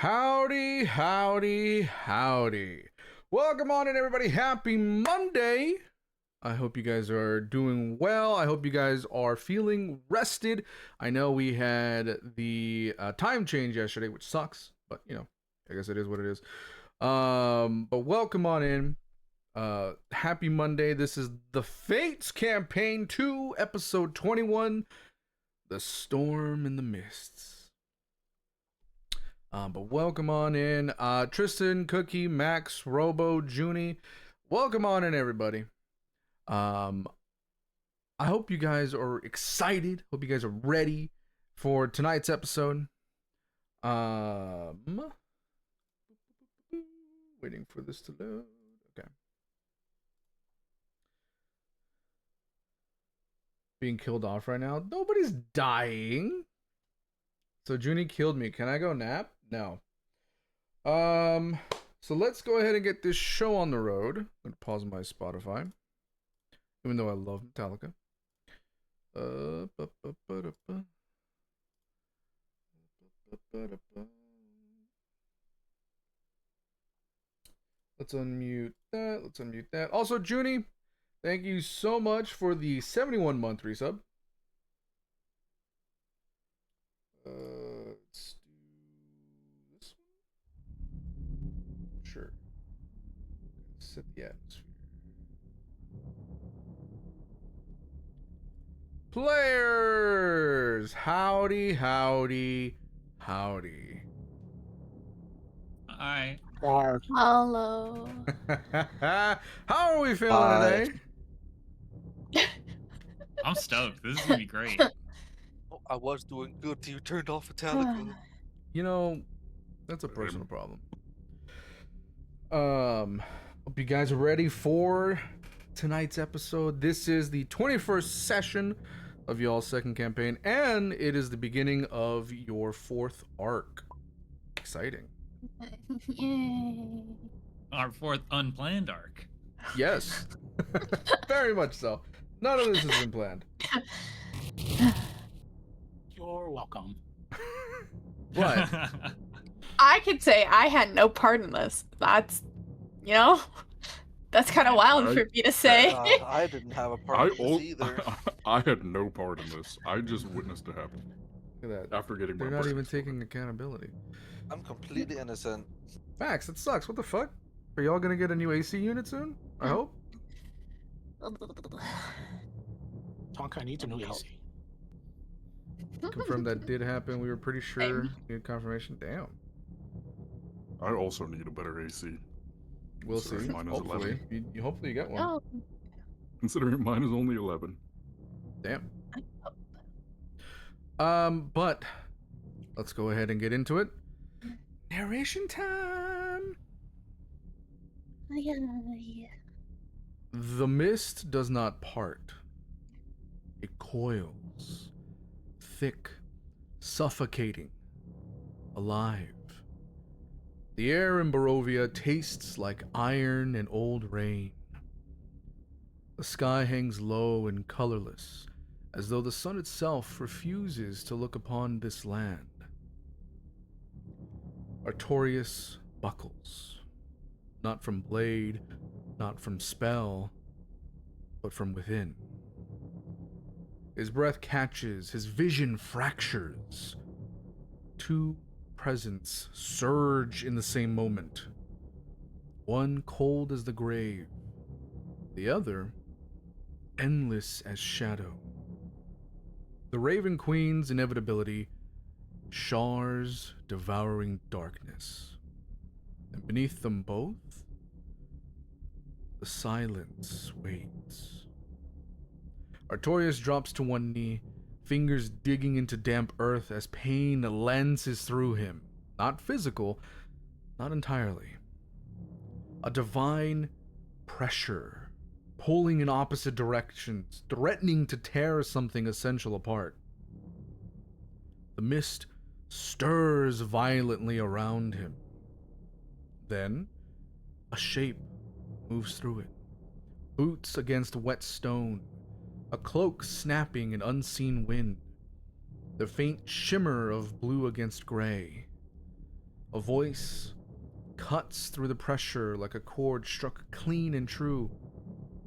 Howdy, howdy, howdy. Welcome on in, everybody. Happy Monday. I hope you guys are doing well. I hope you guys are feeling rested. I know we had the time change yesterday, which sucks, but you know, I guess it is what it is. But welcome on in. Happy Monday. This is the Fates Campaign 2, Episode 21, The Storm in the Mists. But welcome on in, Tristan, Cookie, Max, Robo, Junie. Welcome on in, everybody. I hope you guys are excited. Hope you guys are ready for tonight's episode. Waiting for this to load. Okay. Being killed off right now. Nobody's dying. So Junie killed me. Can I go nap? No. So let's go ahead and get this show on the road. I'm gonna pause my Spotify, even though I love Metallica. Let's unmute that. Let's unmute that. Also, Junie, thank you so much for the 71-month resub. Let's do this one. Sure. Set the atmosphere. Players! Howdy, howdy, howdy. Hi. Hello. How are we feeling today? I'm stoked. This is gonna be great. I was doing good till you turned off Metallica. You know, that's a personal problem. Hope you guys are ready for tonight's episode. This is the 21st session of y'all's second campaign, and it is the beginning of your fourth arc. Exciting. Yay. Our fourth unplanned arc. Yes. Very much so. None of this has been planned. You're welcome. What? I could say I had no part in this. That's, you know, that's kind of wild for me to say. I didn't have a part in this either. I had no part in this. I just witnessed it happen. Look at that. After getting my They're not brains even sorted. taking accountability. I'm completely innocent. Max, that sucks. What the fuck? Are y'all gonna get a new AC unit soon? I hope. Tonkai needs a new AC. Confirmed that did happen. We were pretty sure. Need confirmation. Damn. I also need a better AC. We'll see. Considering mine is Hopefully, 11. you hopefully you get one. Oh, Considering mine is only 11. Damn. But let's go ahead and get into it. Narration time. yeah. The mist does not part. It coils, thick, suffocating, alive. The air in Barovia tastes like iron and old rain. The sky hangs low and colorless, as though the sun itself refuses to look upon this land. Artorias buckles, not from blade, not from spell, but from within. His breath catches, his vision fractures. Two presence surge in the same moment. One cold as the grave, the other endless as shadow. The Raven Queen's inevitability, Shar's devouring darkness. And beneath them both, the silence waits. Artorias drops to one knee, fingers digging into damp earth as pain lances through him. Not physical, not entirely. A divine pressure, pulling in opposite directions, threatening to tear something essential apart. The mist stirs violently around him. Then, a shape moves through it. Boots against wet stone, a cloak snapping in unseen wind, the faint shimmer of blue against gray. A voice cuts through the pressure like a chord struck clean and true.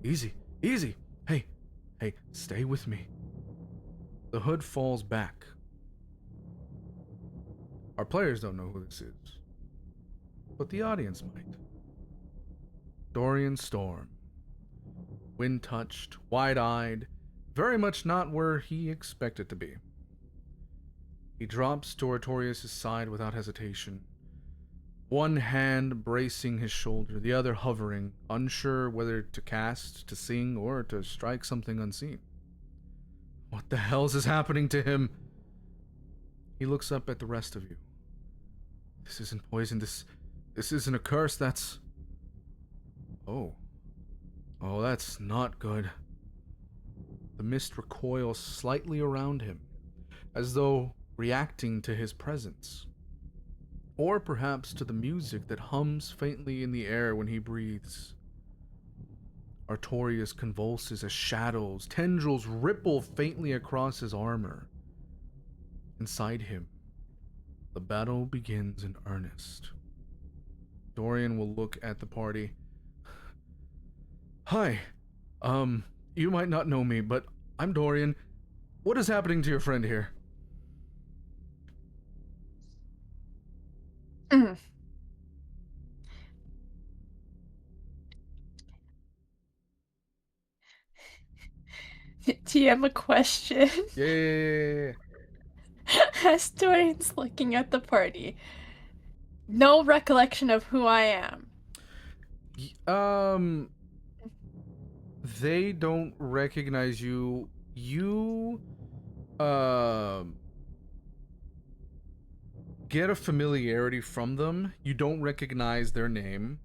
Easy, easy. Hey, stay with me. The hood falls back. Our players don't know who this is, but the audience might. Dorian Storm. Wind-touched, wide-eyed, very much not where he expected to be. He drops to Artorias' side without hesitation. One hand bracing his shoulder, the other hovering, unsure whether to cast, to sing, or to strike something unseen. What the hell's is happening to him? He looks up at the rest of you. This isn't poison, this isn't a curse, that's... Oh, that's not good. The mist recoils slightly around him, as though reacting to his presence. Or perhaps to the music that hums faintly in the air when he breathes. Artorias convulses as shadows, tendrils ripple faintly across his armor. Inside him, the battle begins in earnest. Dorian will look at the party. Hi, you might not know me, but I'm Dorian. What is happening to your friend here? Do you have a question? Yeah. As Dorian's looking at the party, no recollection of who I am. They don't recognize you. You, get a familiarity from them. You don't recognize their name.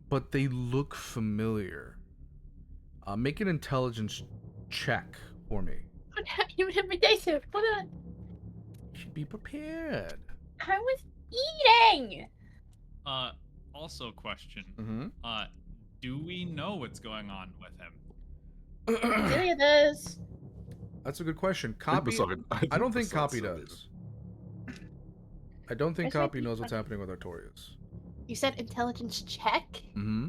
But they look familiar. Make an intelligence check for me. I don't have even have my dice out. Hold on. You should be prepared. I was eating. Also question. Mm-hmm. Do we know what's going on with him? Silia does. That's a good question. I Cawpy. think I don't think besides Cawpy Silia does. I don't think Where's my Cawpy knows what's D20? happening with Artorias. You said intelligence check? Mm-hmm.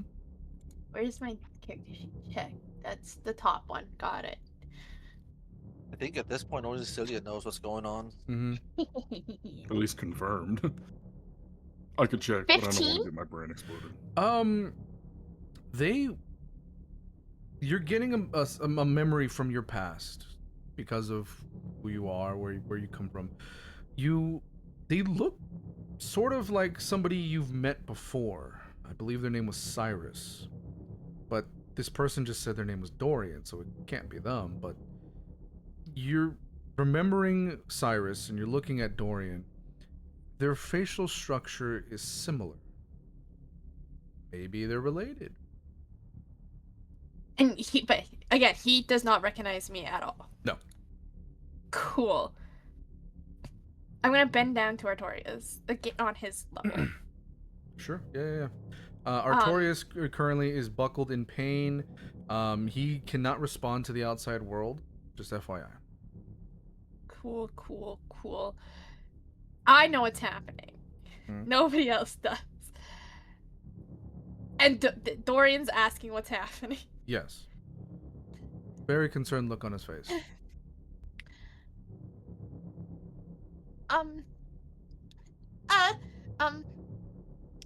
Where's my character sheet check? That's the top one. Got it. I think at this point only Silia knows what's going on. Mm-hmm. At least confirmed. I could check, but I don't want 15? to get my brain exploded. You're getting a memory from your past because of who you are, where you come from. They look sort of like somebody you've met before. I believe their name was Cyrus, but this person just said their name was Dorian, so it can't be them. But you're remembering Cyrus and you're looking at Dorian. Their facial structure is similar. Maybe they're related. And but again, he does not recognize me at all. No. Cool. I'm gonna bend down to Artorias, get on his level. Sure. Yeah. Artorias currently is buckled in pain. He cannot respond to the outside world. Just FYI. Cool. I know what's happening. Nobody else does. And Dorian's asking what's happening. Yes. Very concerned look on his face.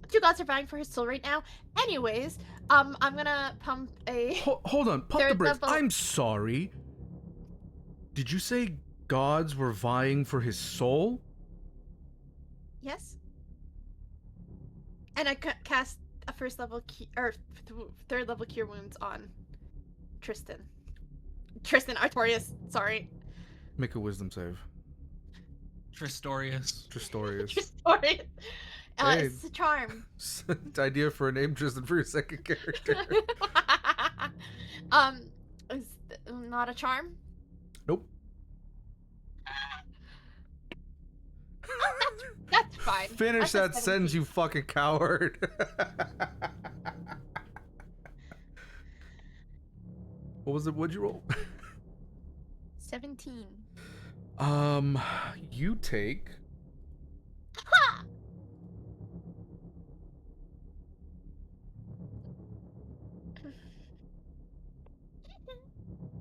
Two gods are vying for his soul right now. Anyways, I'm gonna pump a... Hold on, pump the Third brakes. level. I'm sorry. Did you say gods were vying for his soul? Yes? And I cast a first level third level cure wounds on Tristan. Artorias, sorry. Make a wisdom save. Tristorius. Tristorius. Tristorius. Hey. It's a charm. Idea for a name, Tristan, for your second character. Is not a charm? Nope. That's fine. Finish That's a that sentence, 17. you fucking coward. What was it? What'd you roll? 17. You take. Ha!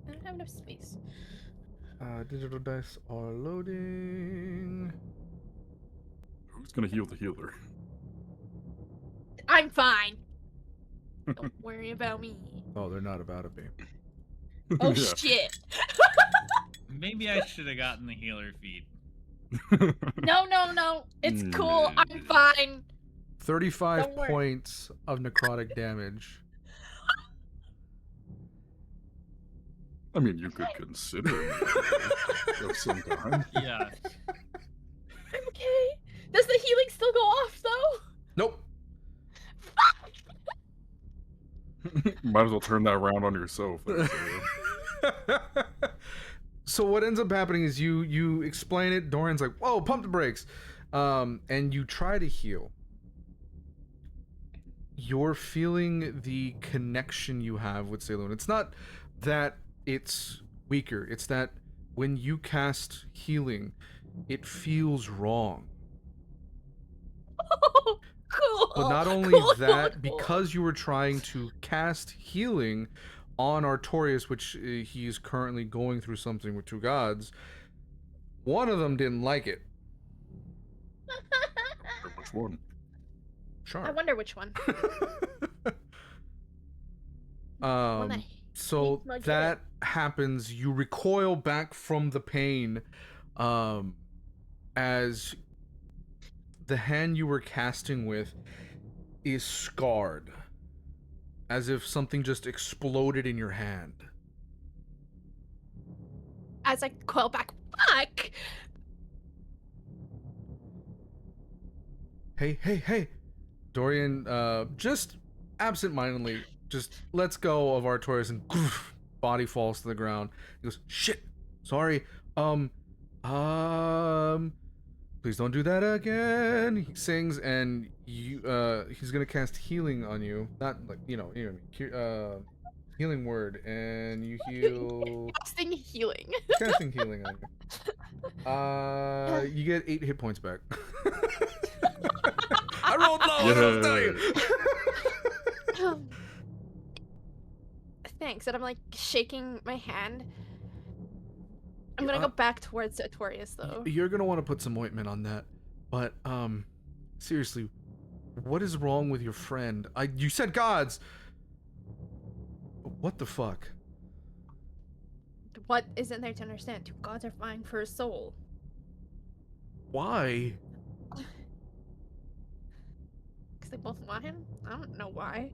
I don't have enough space. Digital dice are loading. Who's gonna heal the healer? I'm fine. Don't worry about me. Oh, they're not about to be. Oh Yeah. shit. Maybe I should have gotten the healer feat. No. It's cool. I'm fine. 35 Don't worry. points of necrotic damage. I mean, you could consider it of some kind. Yeah. I'm okay. Does the healing still go off though? Nope. Might as well turn that around on yourself. So what ends up happening is you explain it. Dorian's like, "Whoa, pump the brakes," and you try to heal. You're feeling the connection you have with Ceylon. It's not that it's weaker. It's that when you cast healing, it feels wrong. Oh, cool. But not only Cool, that, cool. because you were trying to cast healing on Artorias, which he is currently going through something with two gods, one of them didn't like it. Which one? Sure. I wonder which one. One that So hates my that happens. You recoil back from the pain, as the hand you were casting with is scarred, as if something just exploded in your hand. As I coil back. Fuck. Hey. Dorian, just absentmindedly, just lets go of Artorias and body falls to the ground. He goes, "Shit, sorry. Please don't do that again." He sings, and he's gonna cast healing on you. Not like you know what I mean. Healing word, and you heal. Casting healing. Casting healing on you. You get 8 hit points back. I rolled low. I'll tell you. Thanks. And I'm like shaking my hand. I'm gonna go back towards Artorias though. You're gonna want to put some ointment on that, but seriously, what is wrong with your friend? You said gods. What the fuck? What isn't there to understand? Two gods are vying for a soul. Why? Because they both want him? I don't know why.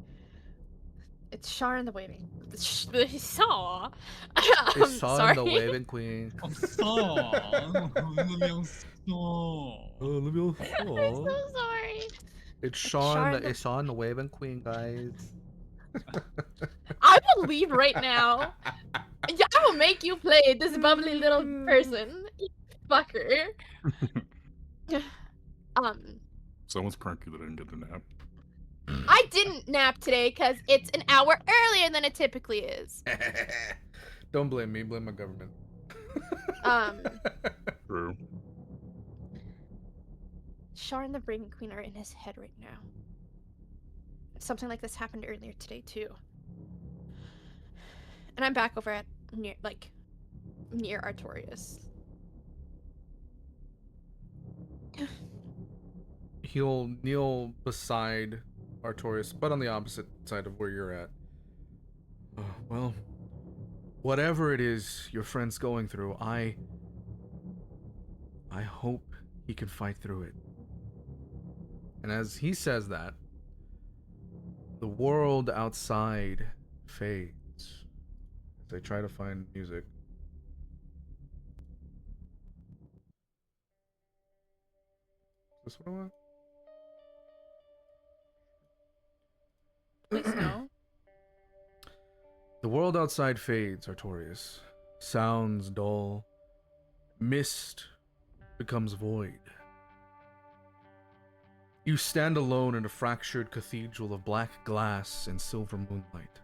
It's Shar and the Waving. Saw. It's Saw Sorry. and the Waving Queen. I'm so. Oh, I'm so sorry. It's Shaw Sean. and the- It's Sean and the Waving Queen, guys. I will leave right now. Yeah, I will make you play this bubbly little person. You fucker. Someone's cranky that didn't get a nap. I didn't nap today because it's an hour earlier than it typically is. Don't blame me. Blame my government. True. Shar and the Raven Queen are in his head right now. Something like this happened earlier today too. And I'm back over at near Artorias. He'll kneel beside Artorias, but on the opposite side of where you're at. Oh, well, whatever it is your friend's going through, I hope he can fight through it. And as he says that, the world outside fades as they try to find music. Is this what I want? Please no. The world outside fades, Artorias. Sounds dull. Mist becomes void. You stand alone in a fractured cathedral of black glass and silver moonlight.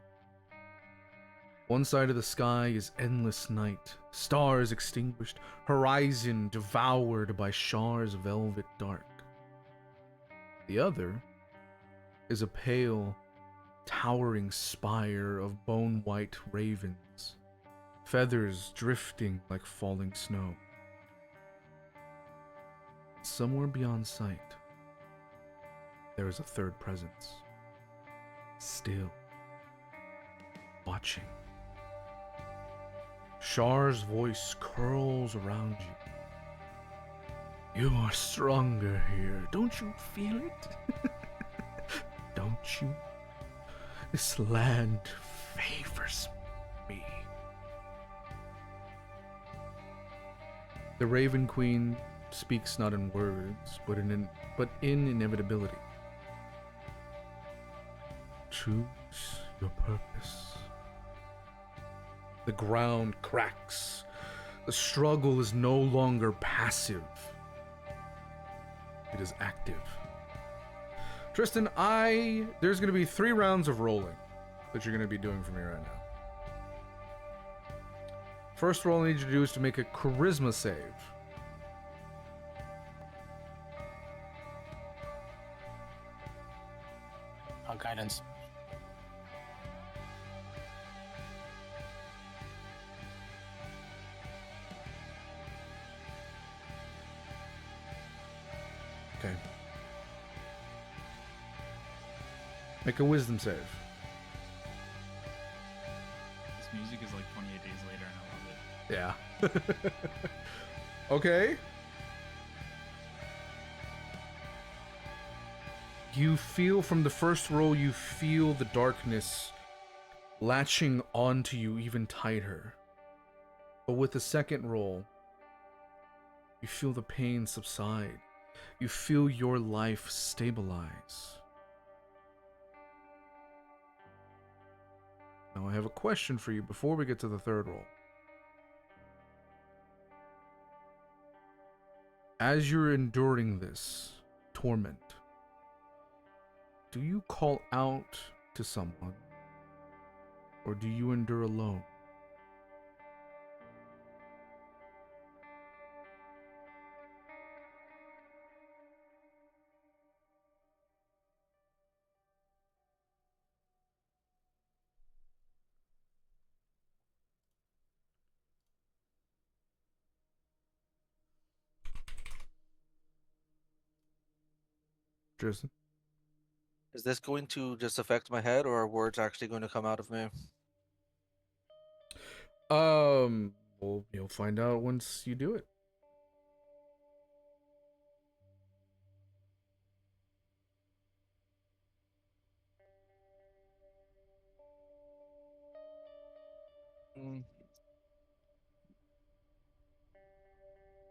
One side of the sky is endless night, stars extinguished, horizon devoured by shards of velvet dark. The other is a pale, towering spire of bone-white ravens, feathers drifting like falling snow. Somewhere beyond sight, there is a third presence, still watching. Shar's voice curls around you. You are stronger here. Don't you feel it? Don't you? This land favors me. The Raven Queen speaks not in words, but in inevitability. Choose your purpose. The ground cracks. The struggle is no longer passive. It is active. Tristan, there's going to be 3 rounds of rolling that you're going to be doing for me right now. First roll I need you to do is to make a charisma save. Guidance. Okay. Make a wisdom save. This music is like 28 days later, and I love it. Yeah. Okay. You feel from the first roll, you feel the darkness latching onto you even tighter. But with the second roll, you feel the pain subside. You feel your life stabilize. Now I have a question for you before we get to the third roll. As you're enduring this torment, do you call out to someone, or do you endure alone? Tristan? Is this going to just affect my head, or are words actually going to come out of me? Well, you'll find out once you do it.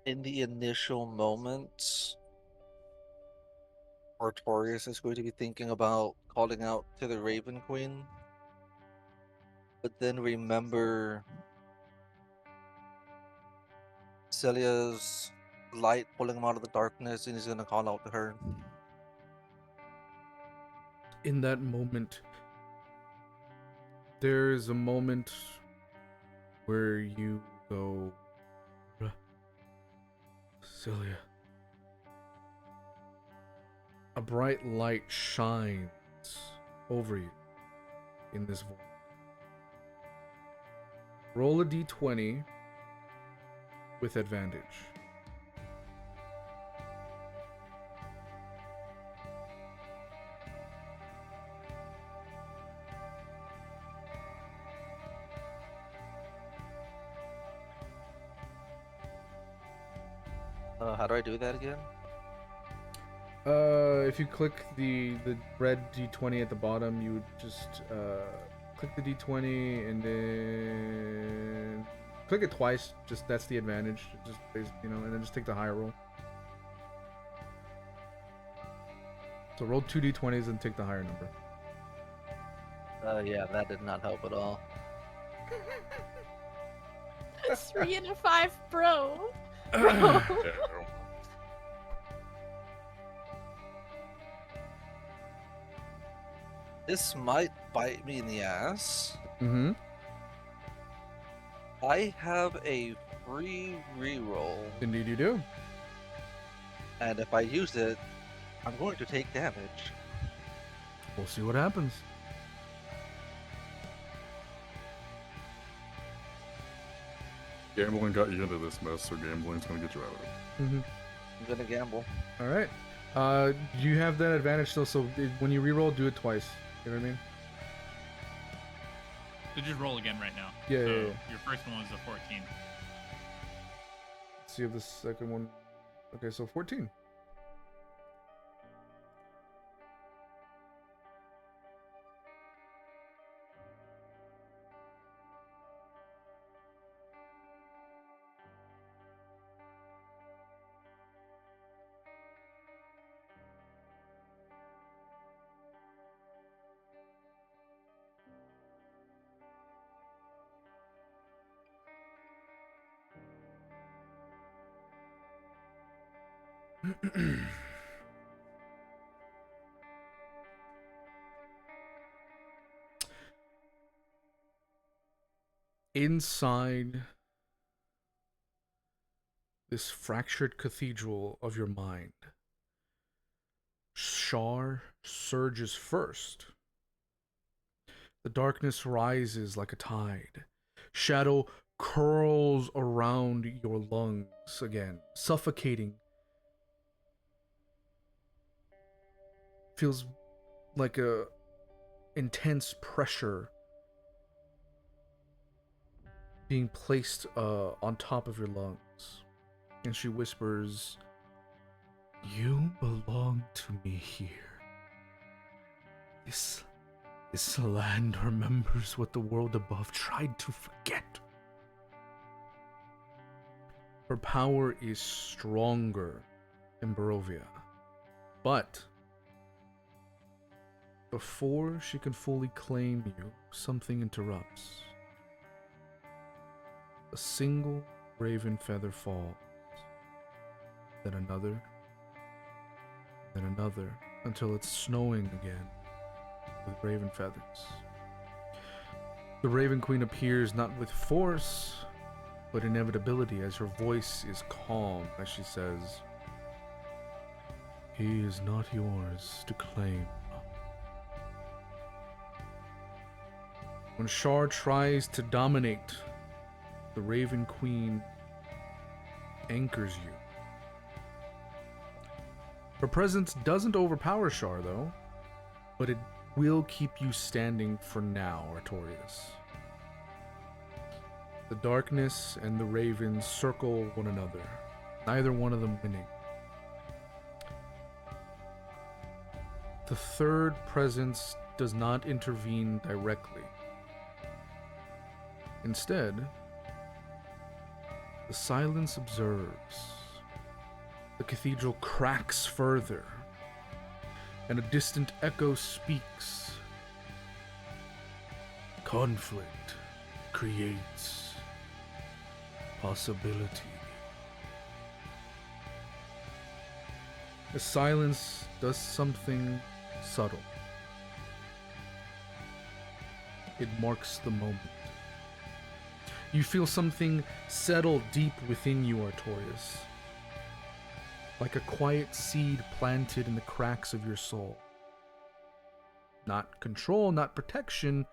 In the initial moments, Artorias is going to be thinking about calling out to the Raven Queen, but then remember Celia's light pulling him out of the darkness, and he's going to call out to her. In that moment, there is a moment where you go, Silia. A bright light shines over you in this void. Roll a d20 with advantage. How do I do that again? If you click the red d20 at the bottom, you would just click the d20 and then click it twice. Just that's the advantage. Just and then just take the higher roll. So roll 2 d20s and take the higher number. Yeah, that did not help at all. 3 and a 5, bro. This might bite me in the ass. Mm-hmm. I have a free reroll, Indeed you do. and if I use it, I'm going to take damage. We'll see what happens. Gambling got you into this mess, so gambling's gonna get you out of it. Mm-hmm. I'm gonna gamble. All right. You have that advantage still, so when you reroll, do it twice. You know what I mean? So just roll again right now. Yeah, So yeah, yeah. your first one was a 14. Let's see if the second one. Okay, so 14. Inside this fractured cathedral of your mind, Shar surges first. The darkness rises like a tide. Shadow curls around your lungs again, suffocating. Feels like a intense pressure being placed on top of your lungs. And she whispers, "You belong to me here. This land remembers what the world above tried to forget." Her power is stronger in Barovia, but before she can fully claim you, something interrupts. A single raven feather falls, then another, until it's snowing again with raven feathers. The Raven Queen appears not with force, but inevitability, as her voice is calm as she says, "He is not yours to claim." When Shar tries to dominate, the Raven Queen anchors you. Her presence doesn't overpower Shar, though, but it will keep you standing for now, Artorias. The darkness and the ravens circle one another, neither one of them winning. The third presence does not intervene directly. Instead, the silence observes. The cathedral cracks further, and a distant echo speaks. Conflict creates possibility. The silence does something subtle. It marks the moment. You feel something settle deep within you, Artorias. Like a quiet seed planted in the cracks of your soul. Not control, not protection,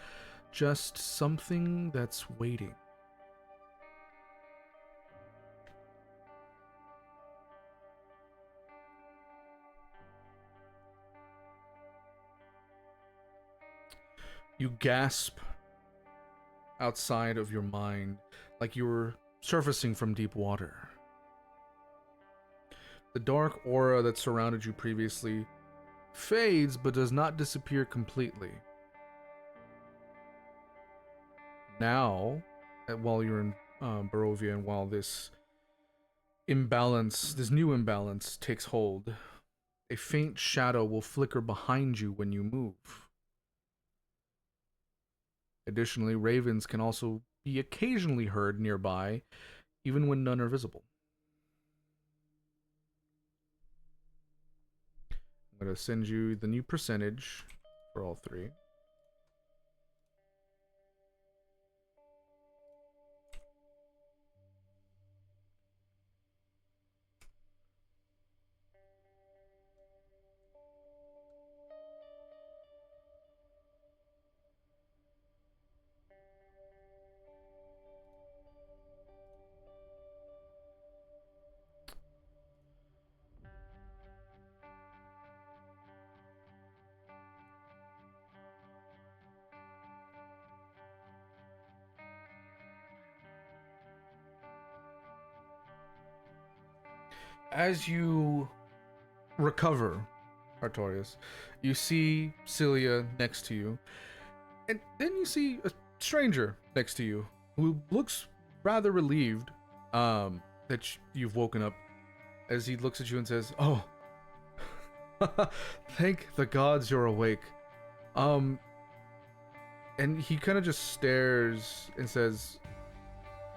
just something that's waiting. You gasp outside of your mind, like you were surfacing from deep water. The dark aura that surrounded you previously fades, but does not disappear completely. Now, while you're in Barovia, and while this new imbalance takes hold, a faint shadow will flicker behind you when you move. Additionally, ravens can also be occasionally heard nearby, even when none are visible. I'm going to send you the new percentage for all three. as you recover, Artorias, you see Silia next to you, and then you see a stranger next to you who looks rather relieved that you've woken up, as he looks at you and says, "Oh, thank the gods you're awake." And he kind of just stares and says,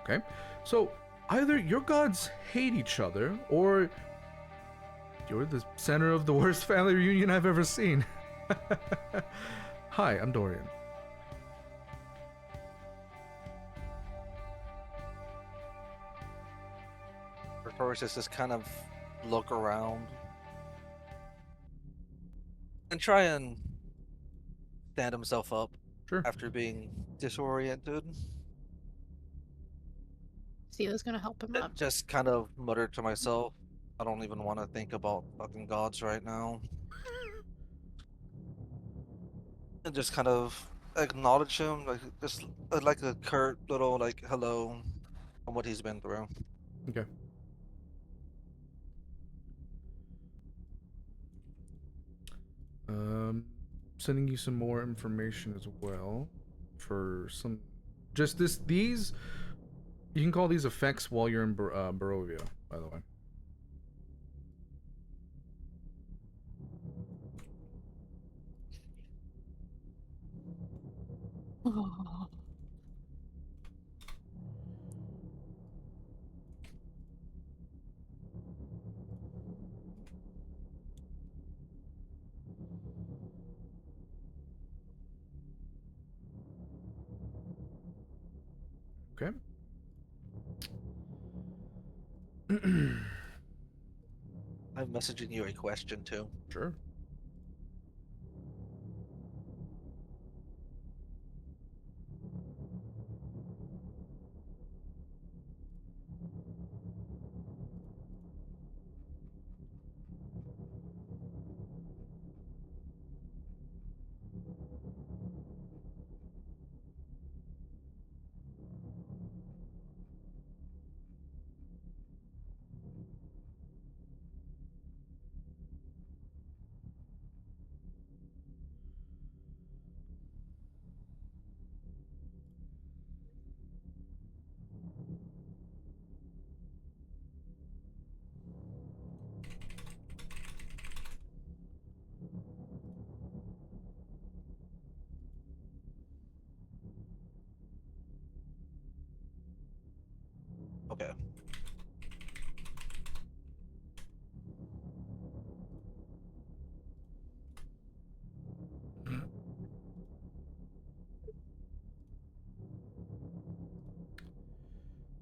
"Okay, so either your gods hate each other, or you're the center of the worst family reunion I've ever seen." Hi, I'm Dorian. Artorias just kind of look around and try and stand himself up Sure. after being disoriented. Selia's gonna help him up. Just kind of mutter to myself, I don't even want to think about fucking gods right now. And just kind of acknowledge him, like just like a curt little like hello on what he's been through. Okay. Sending you some more information as well for some, just these, you can call these effects while you're in Barovia, by the way. Oh. Okay. I'm messaging you a question too. Sure. Okay.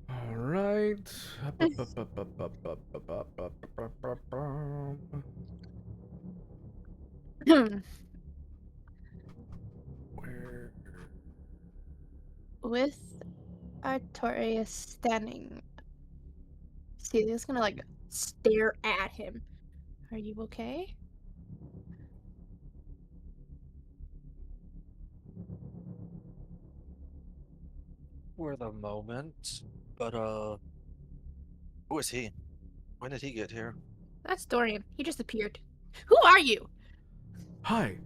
All right. Where? With Artorias standing, Celia's gonna like stare at him. Are you okay? For the moment, but who is he? When did he get here? That's Dorian. He just appeared. Who are you? Hi.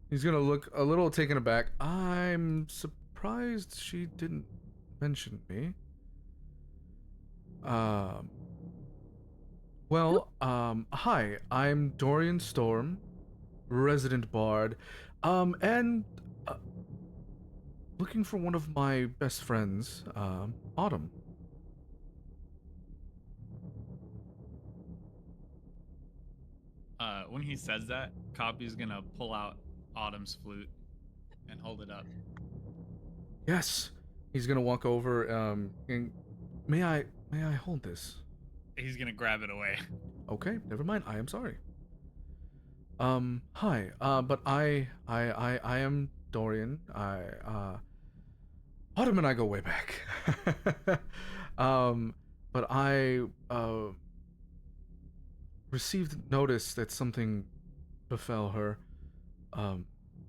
He's gonna look a little taken aback. I'm surprised she didn't mention me. Hi. I'm Dorian Storm, resident bard, and looking for one of my best friends, Autumn. When he says that, Cawpy's gonna pull out Autumn's flute and hold it up. Yes. He's gonna walk over, and may I hold this? He's gonna grab it away. Okay, never mind. I am sorry. Hi. But I am Dorian. Autumn and I go way back. But I received notice that something befell her,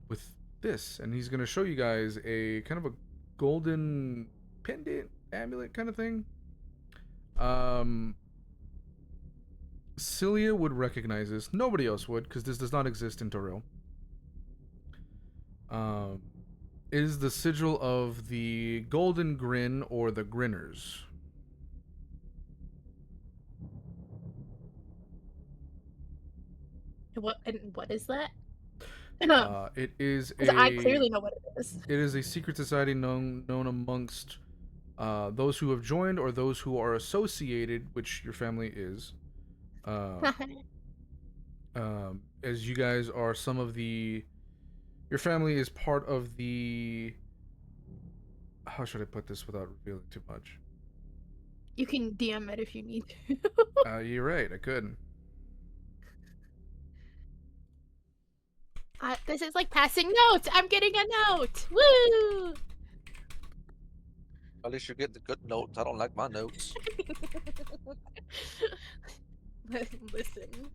with this, and he's gonna show you guys a kind of a golden pendant amulet kind of thing. Silia would recognize this. Nobody else would, because this does not exist in Toril. Is the sigil of the Golden Grin or the Grinners. What is that? It is I clearly know what it is. It is a secret society known amongst those who have joined or those who are associated, which your family is. As you guys are some of the... Your family is part of the... How should I put this without revealing too much? You can DM it if you need to. You're right, I could. This is like passing notes. I'm getting a note. Woo! At least you're getting the good notes. I don't like my notes. Listen.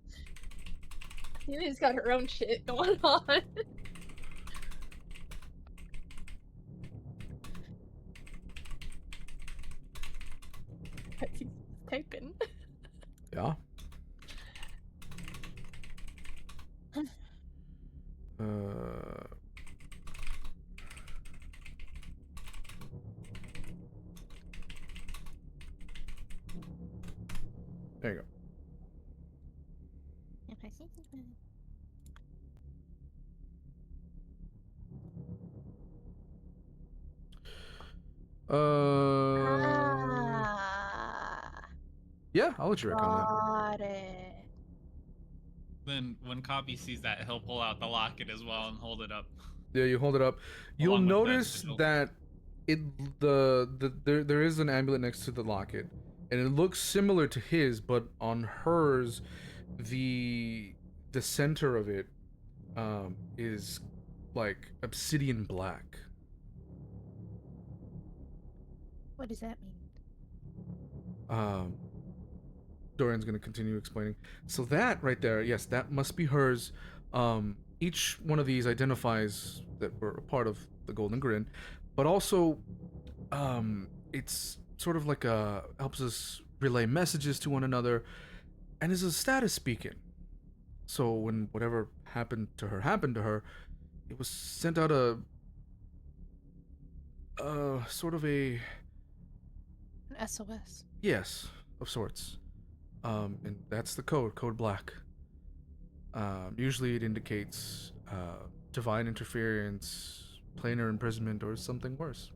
Silia's got her own shit going on. He's typing. Yeah. There you go. Yeah, I'll let you wreck on that. Got it. Then when Cawpy sees that, he'll pull out the locket as well and hold it up. Yeah, you hold it up. You'll Along with the notice sigil. that there is an amulet next to the locket, and it looks similar to his, but on hers, the center of it is like obsidian black. What does that mean? Dorian's gonna continue explaining. So that right there, yes, that must be hers. Each one of these identifies that we're a part of the Golden Grin, but also, it's sort of like helps us relay messages to one another, and is a status beacon. So when whatever happened to her, it was sent out a sort of a An SOS. yes, of sorts. And that's the code black. Usually it indicates divine interference, planar imprisonment, or something worse.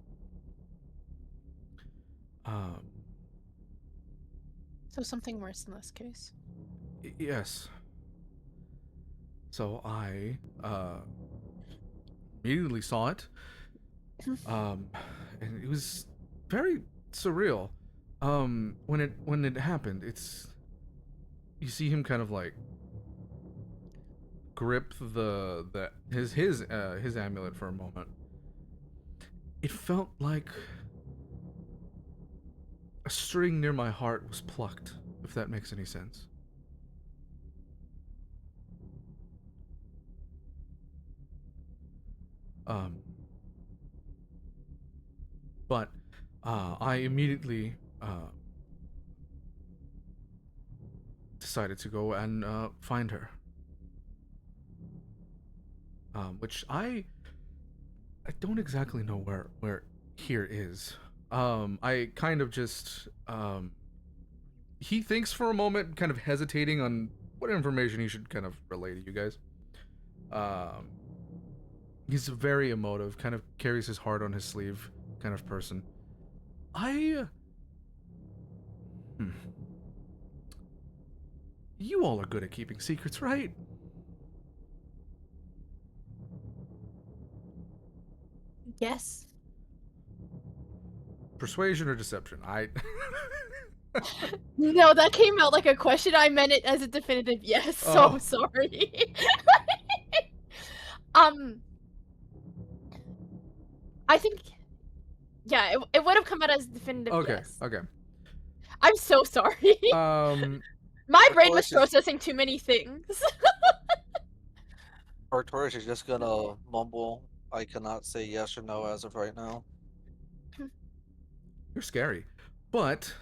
So something worse in this case. Yes. So I immediately saw it. And it was very surreal. When it happened, you see him kind of like grip his amulet for a moment. It felt like a string near my heart was plucked, if that makes any sense. But I immediately decided to go and find her. Which I don't exactly know where here is. I kind of just he thinks for a moment, kind of hesitating on what information he should kind of relay to you guys. He's very emotive, kind of carries his heart on his sleeve kind of person. You all are good at keeping secrets, right? Yes. Persuasion or deception? No, that came out like a question. I meant it as a definitive yes. So Oh. I'm sorry. I think, yeah, it would have come out as a definitive Okay, yes. okay. I'm so sorry. My brain was Artorias is- processing too many things. Artorias is just gonna mumble. I cannot say yes or no as of right now. You're scary. But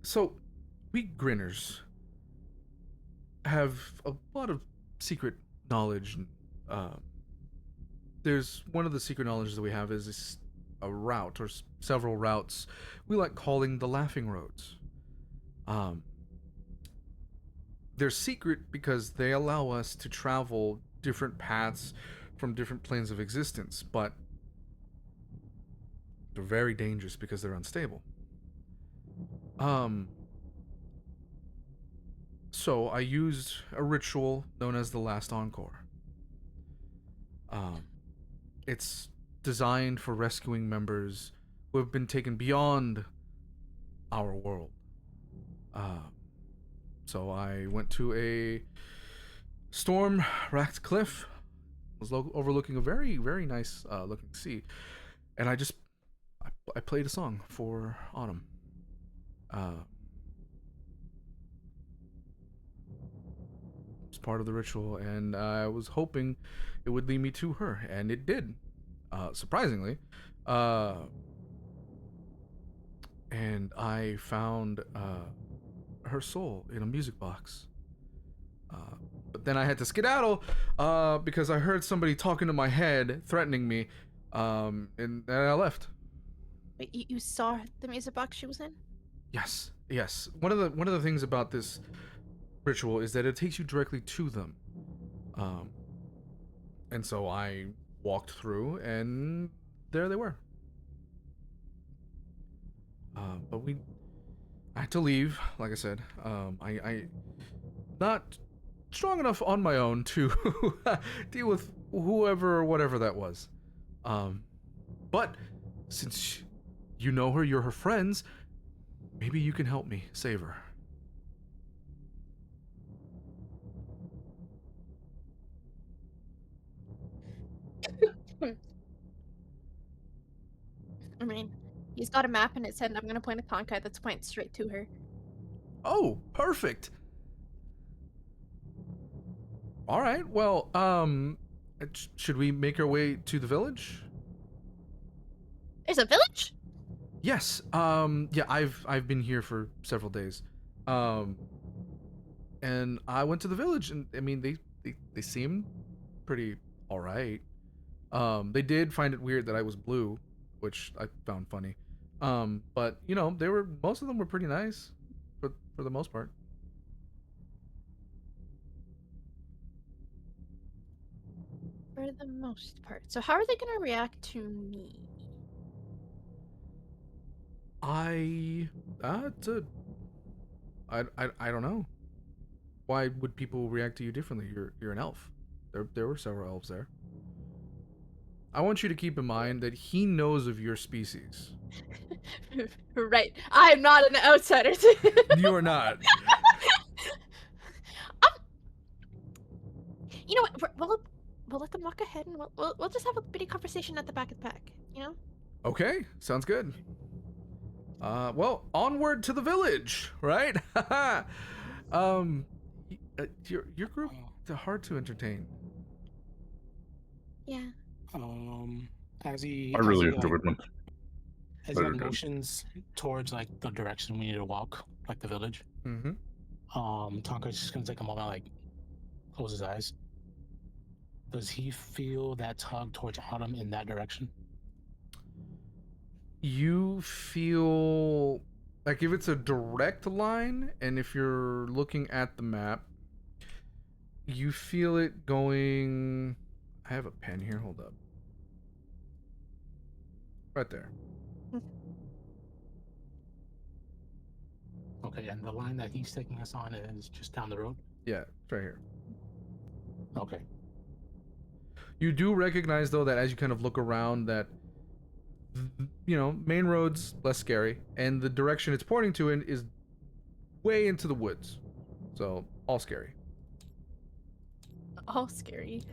So we Grinners have a lot of secret knowledge. There's one of the secret knowledge that we have is a route or several routes we like calling the Laughing Roads. They're secret because they allow us to travel different paths from different planes of existence, but they're very dangerous because they're unstable. So I used a ritual known as the Last Encore. It's designed for rescuing members who have been taken beyond our world. So I went to a storm-racked cliff. It was overlooking a very, very nice looking sea, and I played a song for Autumn. It's part of the ritual, and I was hoping it would lead me to her, and it did, surprisingly. And I found her soul in a music box. But then I had to skedaddle because I heard somebody talking to my head, threatening me, and I left. Wait, you saw the music box she was in? Yes. One of the things about this ritual is that it takes you directly to them. And so I walked through, and there they were. But I had to leave, like I said. I not strong enough on my own to deal with whoever or whatever that was. But since you know her, you're her friends, maybe you can help me save her. I mean, he's got a map and it said I'm gonna point a Tonkai that's pointing straight to her. Oh, perfect. All right. Well, should we make our way to the village? There's a village? Yes. Yeah, I've been here for several days. And I went to the village, and I mean they seemed pretty all right. They did find it weird that I was blue, which I found funny. But you know, most of them were pretty nice for the most part. For the most part. So how are they gonna react to me? I don't know. Why would people react to you differently? You're an elf. There were several elves there. I want you to keep in mind that he knows of your species. Right. I'm not an outsider. You are not. You know what? We'll let them walk ahead, and we'll just have a bitty conversation at the back of the pack. You know? Okay, sounds good. Well, onward to the village, right? Your group, they're hard to entertain. Yeah. As he, I as really he, like, enjoyed it. as he Very like, good. motions towards like the direction we need to walk, like the village. Mm-hmm. Tonkai's just gonna take a moment, like close his eyes. Does he feel that tug towards Autumn in that direction? You feel like if it's a direct line, and if you're looking at the map, you feel it going. I have a pen here. Hold up. Right there. Okay, and the line that he's taking us on is just down the road? Yeah, it's right here. Okay. You do recognize, though, that as you kind of look around, that, you know, main road's less scary, and the direction it's pointing to is way into the woods. So, all scary. All scary.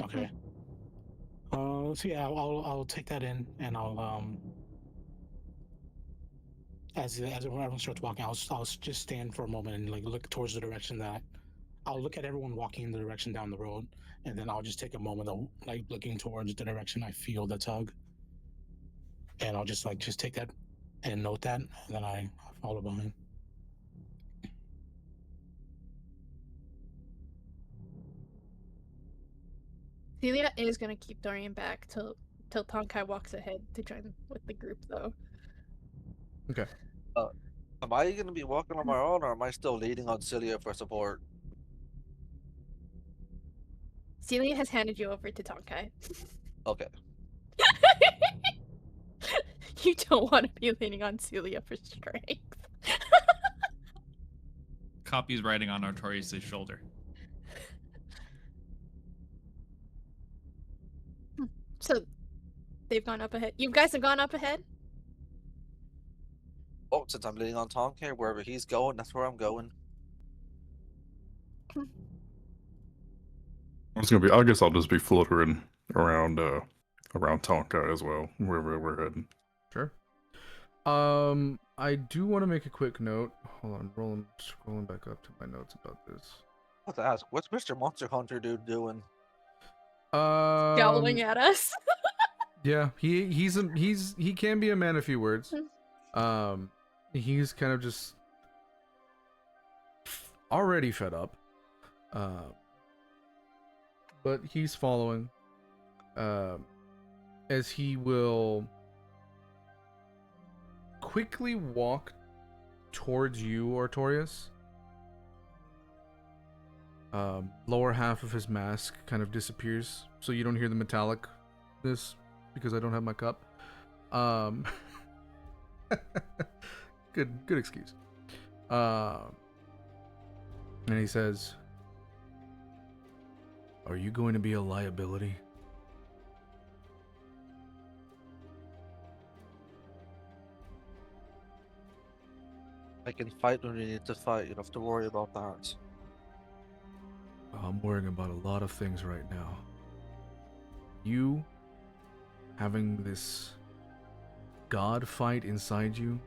Okay. So yeah, I'll take that in, and I'll as everyone starts walking, I'll just stand for a moment and like look towards the direction that I'll look at everyone walking in the direction down the road, and then I'll just take a moment of like looking towards the direction I feel the tug. And I'll just take that and note that, and then I follow behind. Silia is gonna keep Dorian back till Tonkai walks ahead to join with the group, though. Okay. Am I going to be walking on my own, or am I still leaning on Silia for support? Silia has handed you over to Tonkai. Okay. You don't want to be leaning on Silia for strength. Cawpy's riding on Artorias' shoulder. So, they've gone up ahead. You guys have gone up ahead? Oh, since I'm leaning on Tonkai, wherever he's going, that's where I'm going. I guess I'll just be fluttering around Tonka as well, wherever we're heading. Sure. I do want to make a quick note. Hold on, scrolling back up to my notes about this. I have to ask, what's Mr. Monster Hunter dude doing? Scowling at us. Yeah, he can be a man of few words. He's kind of just already fed up. But he's following. As he will quickly walk towards you, Artorias. Lower half of his mask kind of disappears, so you don't hear the metallicness because I don't have my cup. Good excuse. And he says, "Are you going to be a liability?" I can fight when we need to fight. You don't have to worry about that. I'm worrying about a lot of things right now. You having this god fight inside you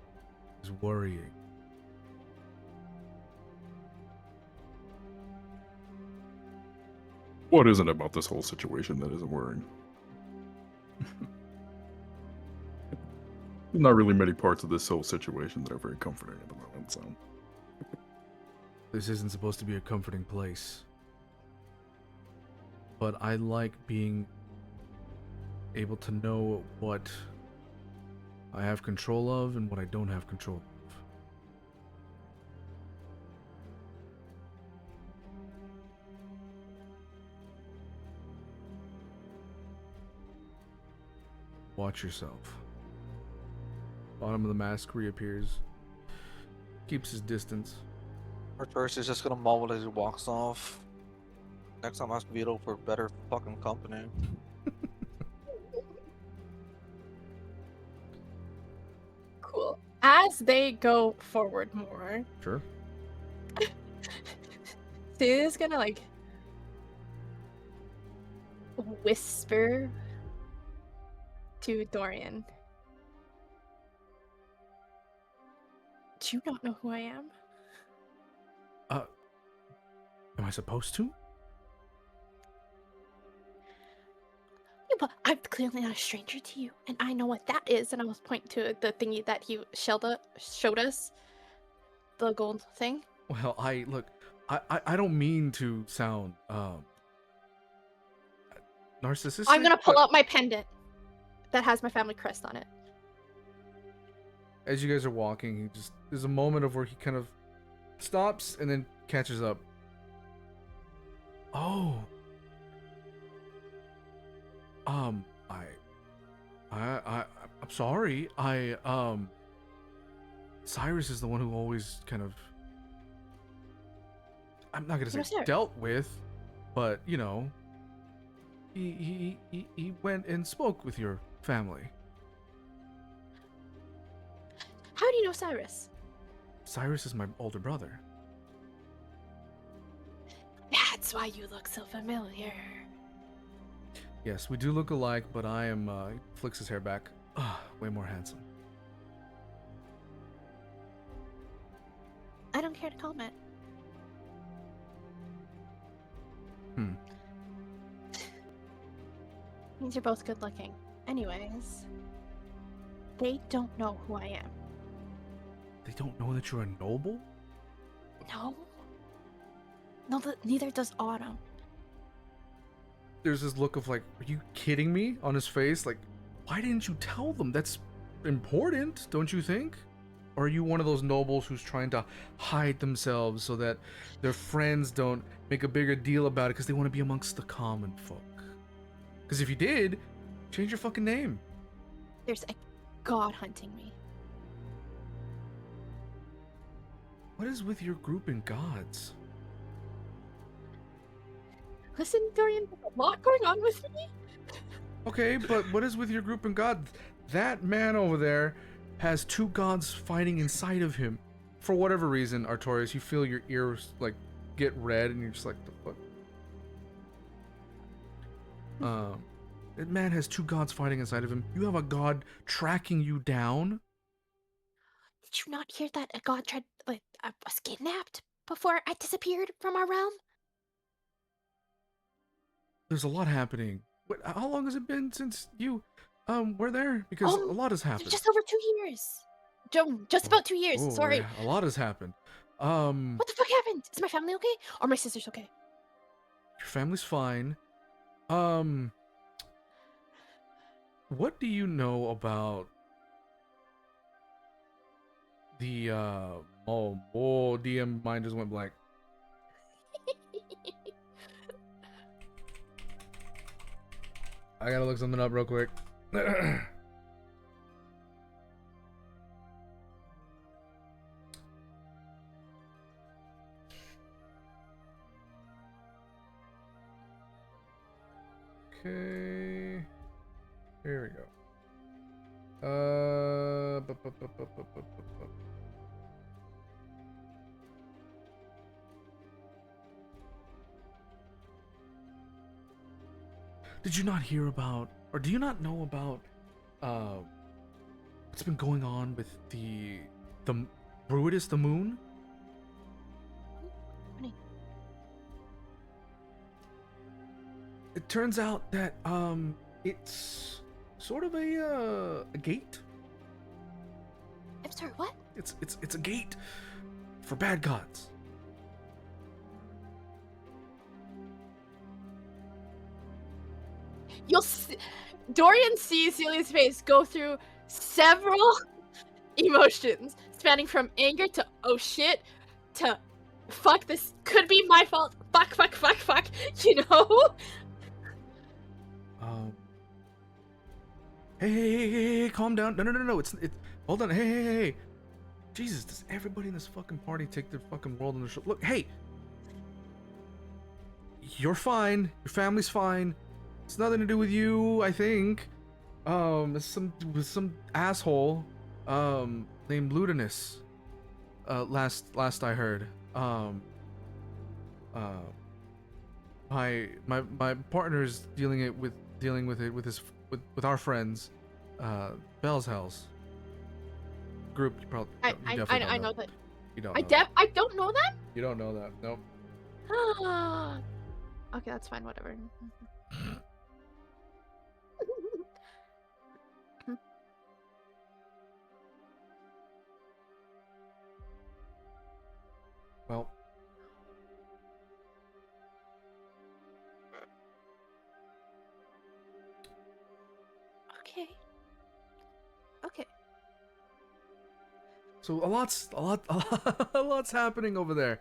is worrying. What isn't about this whole situation that isn't worrying? There's not really many parts of this whole situation that are very comforting at the moment, so. This isn't supposed to be a comforting place. But I like being able to know what I have control of and what I don't have control of. Watch yourself. Bottom of the mask reappears. Keeps his distance. Artorias is just gonna mumble as he walks off. Next time, ask Vito for better fucking company. Cool. As they go forward more, Sure. Silia's gonna whisper to Dorian. Do you not know who I am? Am I supposed to? Yeah, but I'm clearly not a stranger to you, and I know what that is. And I was pointing to the thingy that he showed us, the gold thing. Well, I don't mean to sound narcissistic. I'm gonna pull but out my pendant that has my family crest on it. As you guys are walking, there's a moment of where he kind of stops and then catches up. Oh. I'm sorry. Cyrus is the one who always kind of, I'm not gonna say dealt with, but you know, he went and spoke with your family. How do you know Cyrus? Cyrus is my older brother. That's why you look so familiar. Yes, we do look alike, but I am, flicks his hair back. Way more handsome. I don't care to comment. Means you're both good looking. Anyways. They don't know who I am. They don't know that you're a noble? No. No, neither does Autumn. There's this look of like, are you kidding me on his face? Like, why didn't you tell them? That's important, don't you think? Or are you one of those nobles who's trying to hide themselves so that their friends don't make a bigger deal about it because they want to be amongst the common folk? Because if you did, change your fucking name. There's a god hunting me. What is with your group and gods? Listen, Dorian, there's a lot going on with me. Okay, but what is with your group and gods? That man over there has two gods fighting inside of him. For whatever reason, Artorias, you feel your ears like get red and you're just like, the fuck? That man has two gods fighting inside of him. You have a god tracking you down. Did you not hear that a god tried, like, I was kidnapped before I disappeared from our realm? There's a lot happening. How long has it been since you were there? Because a lot has happened. Just over 2 years. Just about 2 years. Oh, Sorry. yeah, a lot has happened. What the fuck happened? Is my family okay? Or my sister's okay? Your family's fine. What do you know about the DM mind just went blank. I gotta look something up real quick. Okay, here we go. Did you not hear about, or do you not know about, what's been going on with the Bruitus the Moon? It turns out that it's sort of a gate. I'm sorry, what? It's a gate for bad gods. You'll see, Dorian sees Celia's face go through several emotions, spanning from anger to oh shit to fuck, this could be my fault. Fuck, you know? Hey, calm down. No. It's hold on. Hey. Jesus, does everybody in this fucking party take their fucking world on their shoulder? Look, hey. You're fine. Your family's fine. It's nothing to do with you, I think. It's some asshole named Ludinus. Last I heard. My partner's dealing with it with our friends, Bell's Hells group. You probably you definitely I don't know that. You don't. I don't know that. You don't know that. Nope. Okay, that's fine. Whatever. Well. Okay. So a lot's happening over there.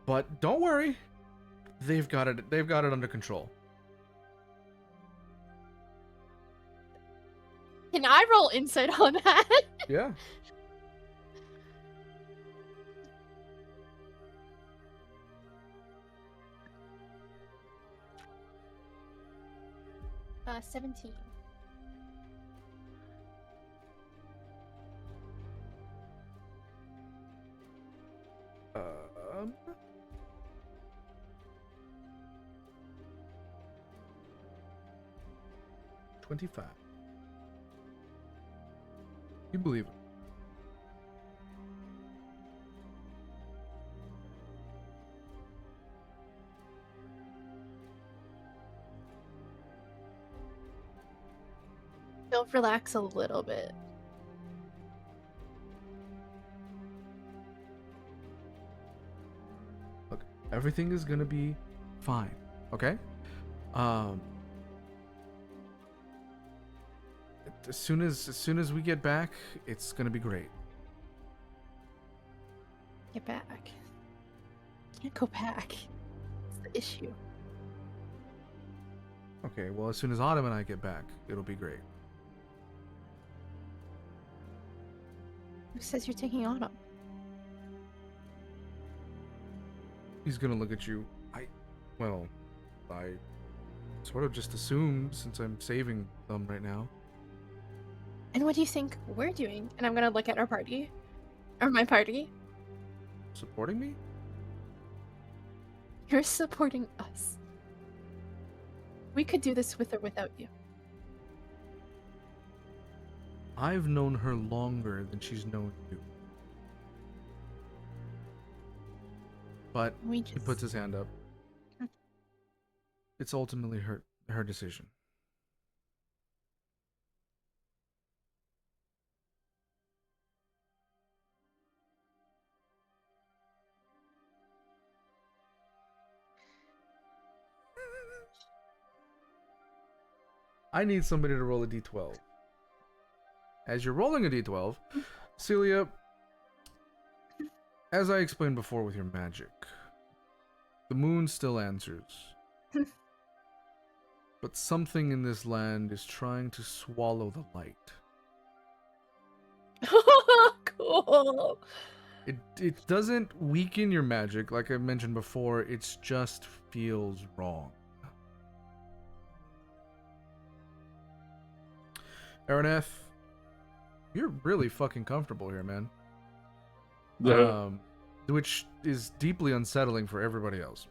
But don't worry. They've got it under control. Can I roll insight on that? Yeah. 17. Um. 25. You believe it. Don't relax a little bit. Look, everything is gonna be fine. Okay. As soon as we get back, it's gonna be great. Get back. Can't go back. That's the issue. Okay, well, as soon as Autumn and I get back, it'll be great. Who says you're taking Autumn? He's gonna look at you. I sort of just assumed, since I'm saving them right now. And what do you think we're doing? And I'm gonna look at our party. Or my party. Supporting me? You're supporting us. We could do this with or without you. I've known her longer than she's known you. But We he just... puts his hand up. It's ultimately her decision. I need somebody to roll a d12. As you're rolling a d12, Silia, as I explained before with your magic, the moon still answers. But something in this land is trying to swallow the light. Cool. It doesn't weaken your magic, like I mentioned before, it just feels wrong. Araneth, you're really fucking comfortable here, man. Yeah. Which is deeply unsettling for everybody else.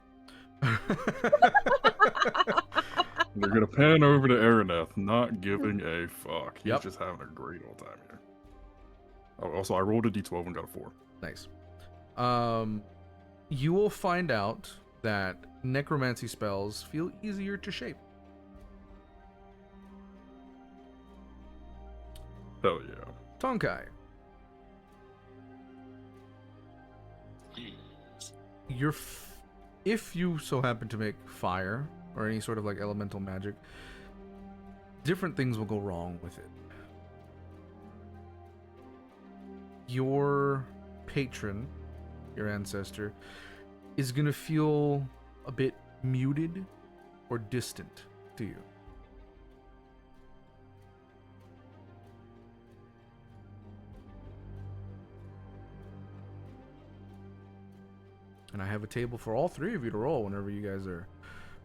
They're gonna pan over to Araneth, not giving a fuck. He's Yep. just having a great old time here. Oh, also, I rolled a d12 and got a 4. Nice. You will find out that necromancy spells feel easier to shape. Hell yeah. Tonkai. If you so happen to make fire or any sort of like elemental magic, different things will go wrong with it. Your patron, your ancestor, is gonna feel a bit muted or distant to you. And I have a table for all three of you to roll whenever you guys are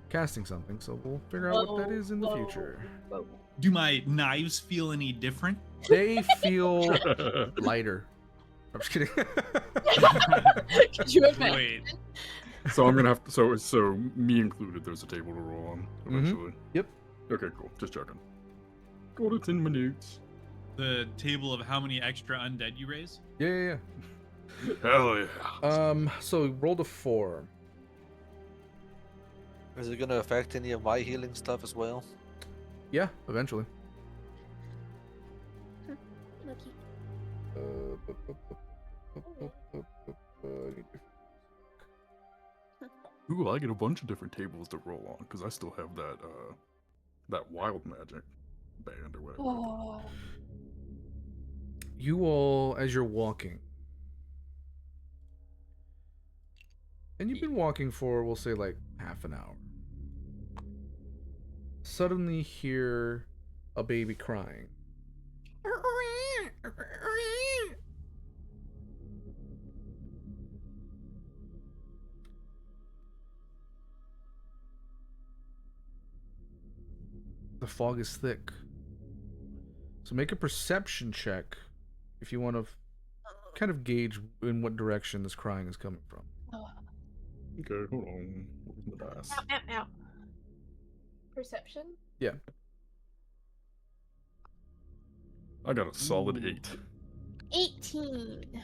casting something, so we'll figure out what that is in the future. Do my knives feel any different? They feel lighter. I'm just kidding. Could you imagine? Wait. So I'm gonna have to. So me included. There's a table to roll on eventually. Yep. Okay, cool. Just checking. Got it in minutes. The table of how many extra undead you raise? Yeah. Hell yeah. So rolled a 4. Is it gonna affect any of my healing stuff as well? Yeah, eventually. Lucky. Ooh, I get a bunch of different tables to roll on because I still have that wild magic band or whatever. Oh. You all, as you're walking, and you've been walking for, we'll say, like half an hour, suddenly hear a baby crying. The fog is thick. So make a perception check if you want to kind of gauge in what direction this crying is coming from. Okay, hold on. Where's the dice? Ow. Perception? Yeah. I got a solid 8. 18.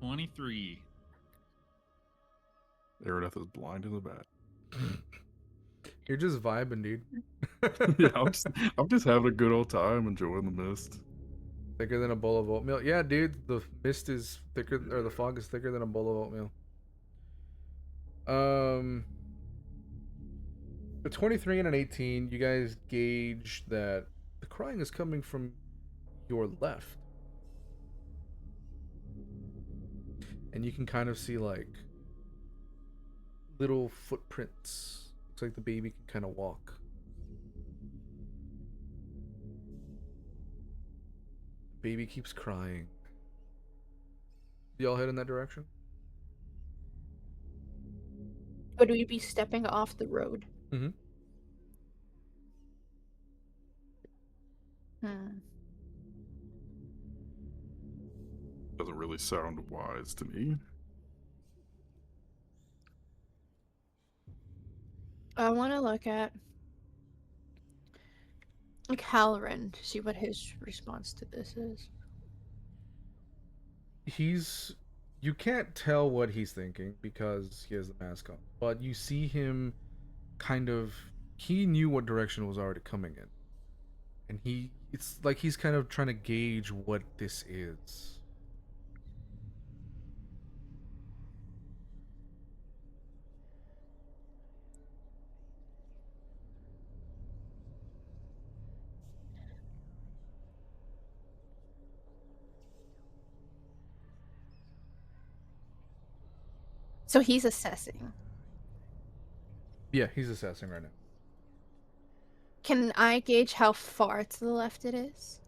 23. Araneth is blind as a bat. You're just vibing, dude. Yeah, I'm just having a good old time enjoying the mist. Thicker than a bowl of oatmeal. Yeah, dude, the mist is thicker, or the fog is thicker than a bowl of oatmeal. A 23 and an 18, you guys gauge that the crying is coming from your left. And you can kind of see like little footprints. Looks like the baby can kind of walk. The baby keeps crying. Y'all head in that direction? Would we be stepping off the road? Mm-hmm. Doesn't really sound wise to me. I want to look at like Halloran, see what his response to this is. You can't tell what he's thinking because he has the mask on, but you see him he knew what direction was already coming in. And it's like he's kind of trying to gauge what this is. So he's assessing. Yeah, he's assessing right now. Can I gauge how far to the left it is?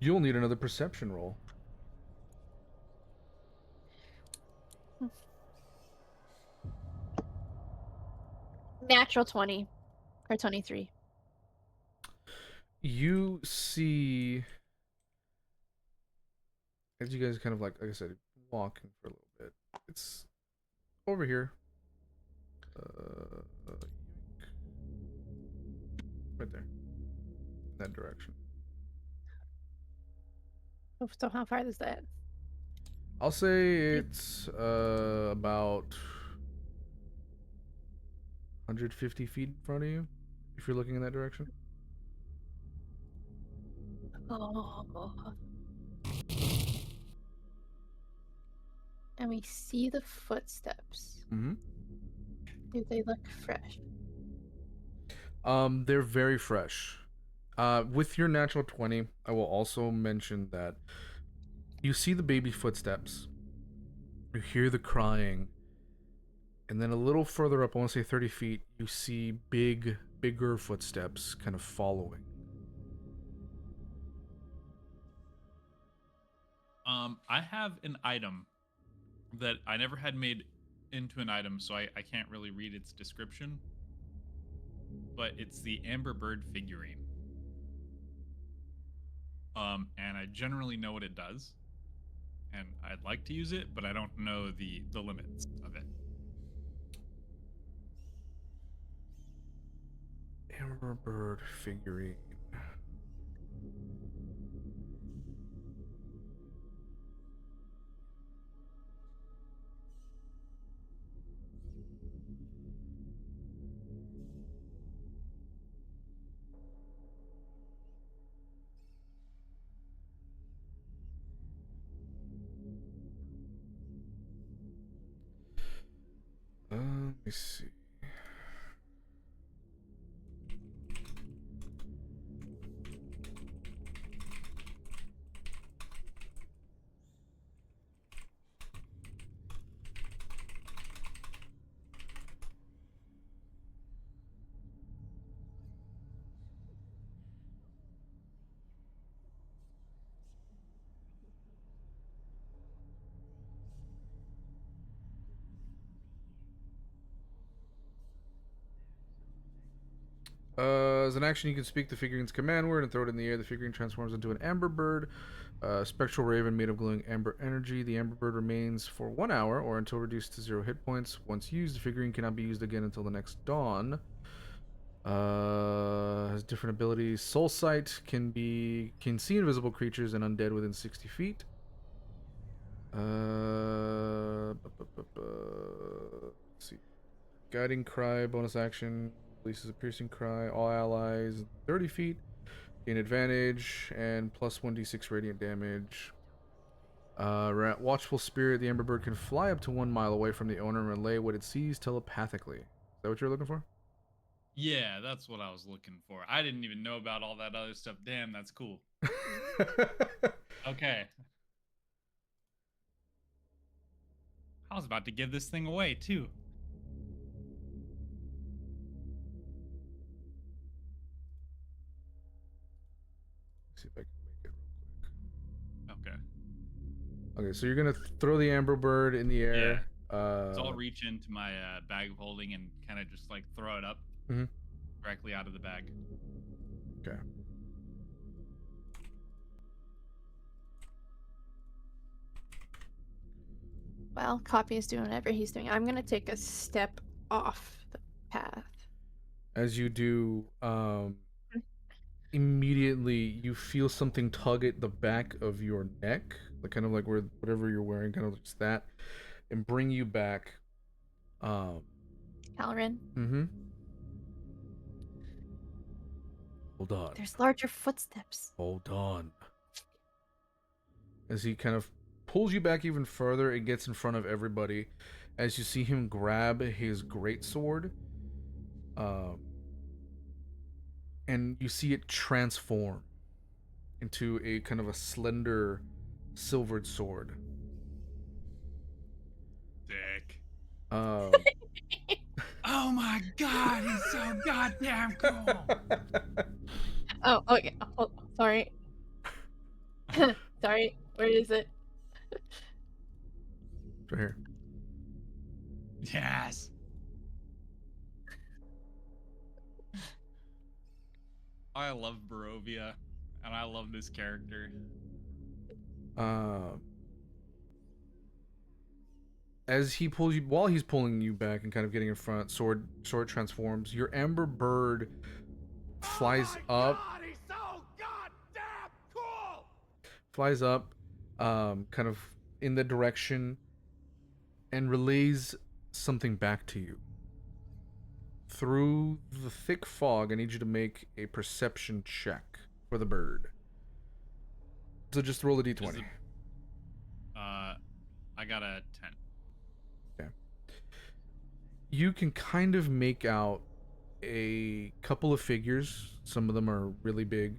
You'll need another perception roll. Natural 20 or 23. You see, as you guys kind of like I said, walking for a little bit. It's over here. Right there. In that direction. So how far is that? I'll say it's about 150 feet in front of you, if you're looking in that direction. Oh. And we see the footsteps. Mm-hmm. Do they look fresh? They're very fresh. With your natural 20, I will also mention that you see the baby footsteps. You hear the crying. And then a little further up, I want to say 30 feet, you see bigger footsteps kind of following. I have an item that I never had made into an item, so I can't really read its description. But it's the Amber Bird figurine. And I generally know what it does. And I'd like to use it, but I don't know the limits of it. Amber Bird figurine. Let me see. As an action, you can speak the figurine's command word and throw it in the air. The figurine transforms into an amber bird, spectral raven made of glowing amber energy. The amber bird remains for 1 hour or until reduced to 0 hit points. Once used, the figurine cannot be used again until the next dawn. Has different abilities. Soul sight can see invisible creatures and undead within 60 feet. Let's see. Guiding cry, bonus action, releases a piercing cry. All allies 30 feet gain advantage and plus 1d6 radiant damage. Watchful Spirit, the Amber Bird can fly up to 1 mile away from the owner and relay what it sees telepathically. Is that what you're looking for? Yeah, that's what I was looking for. I didn't even know about all that other stuff. Damn, that's cool. Okay. I was about to give this thing away, too. See if I can make it real quick. Okay. Okay, so you're gonna throw the Amber Bird in the air. So I'll reach into my bag of holding and kind of just like throw it up directly out of the bag. Okay. Well, Cawpy is doing whatever he's doing. I'm gonna take a step off the path. As you do, immediately you feel something tug at the back of your neck, like kind of like where whatever you're wearing, kind of just that, and bring you back. Halloran, Hold on. there's larger footsteps. Hold on. As he kind of pulls you back even further and gets in front of everybody, as you see him grab his greatsword, and you see it transform into a kind of a slender silvered sword. Dick. Um, Oh my god, he's so goddamn cool. Oh, okay. Oh, sorry. Sorry. Where is it? right here. Yes. I love Barovia, and I love this character. As he pulls you, while he's pulling you back and kind of getting in front, sword transforms. Your Amber Bird flies up. God, he's so goddamn cool! Flies up, kind of in the direction, and relays something back to you. Through the thick fog, I need you to make a perception check for the bird. So just roll a d20. I got a 10. Okay. You can kind of make out a couple of figures. Some of them are really big.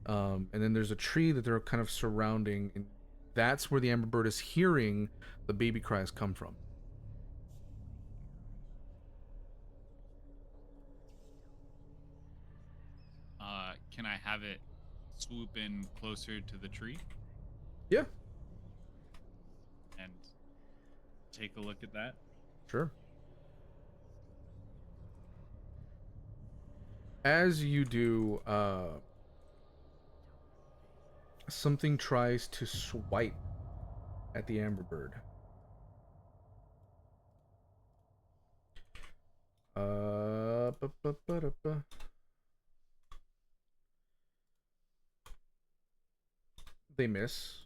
And then there's a tree that they're kind of surrounding, and that's where the Amber Bird is hearing the baby cries come from. Can I have it swoop in closer to the tree Yeah, and take a look at that? sure. As you do, something tries to swipe at the Amber Bird. They miss.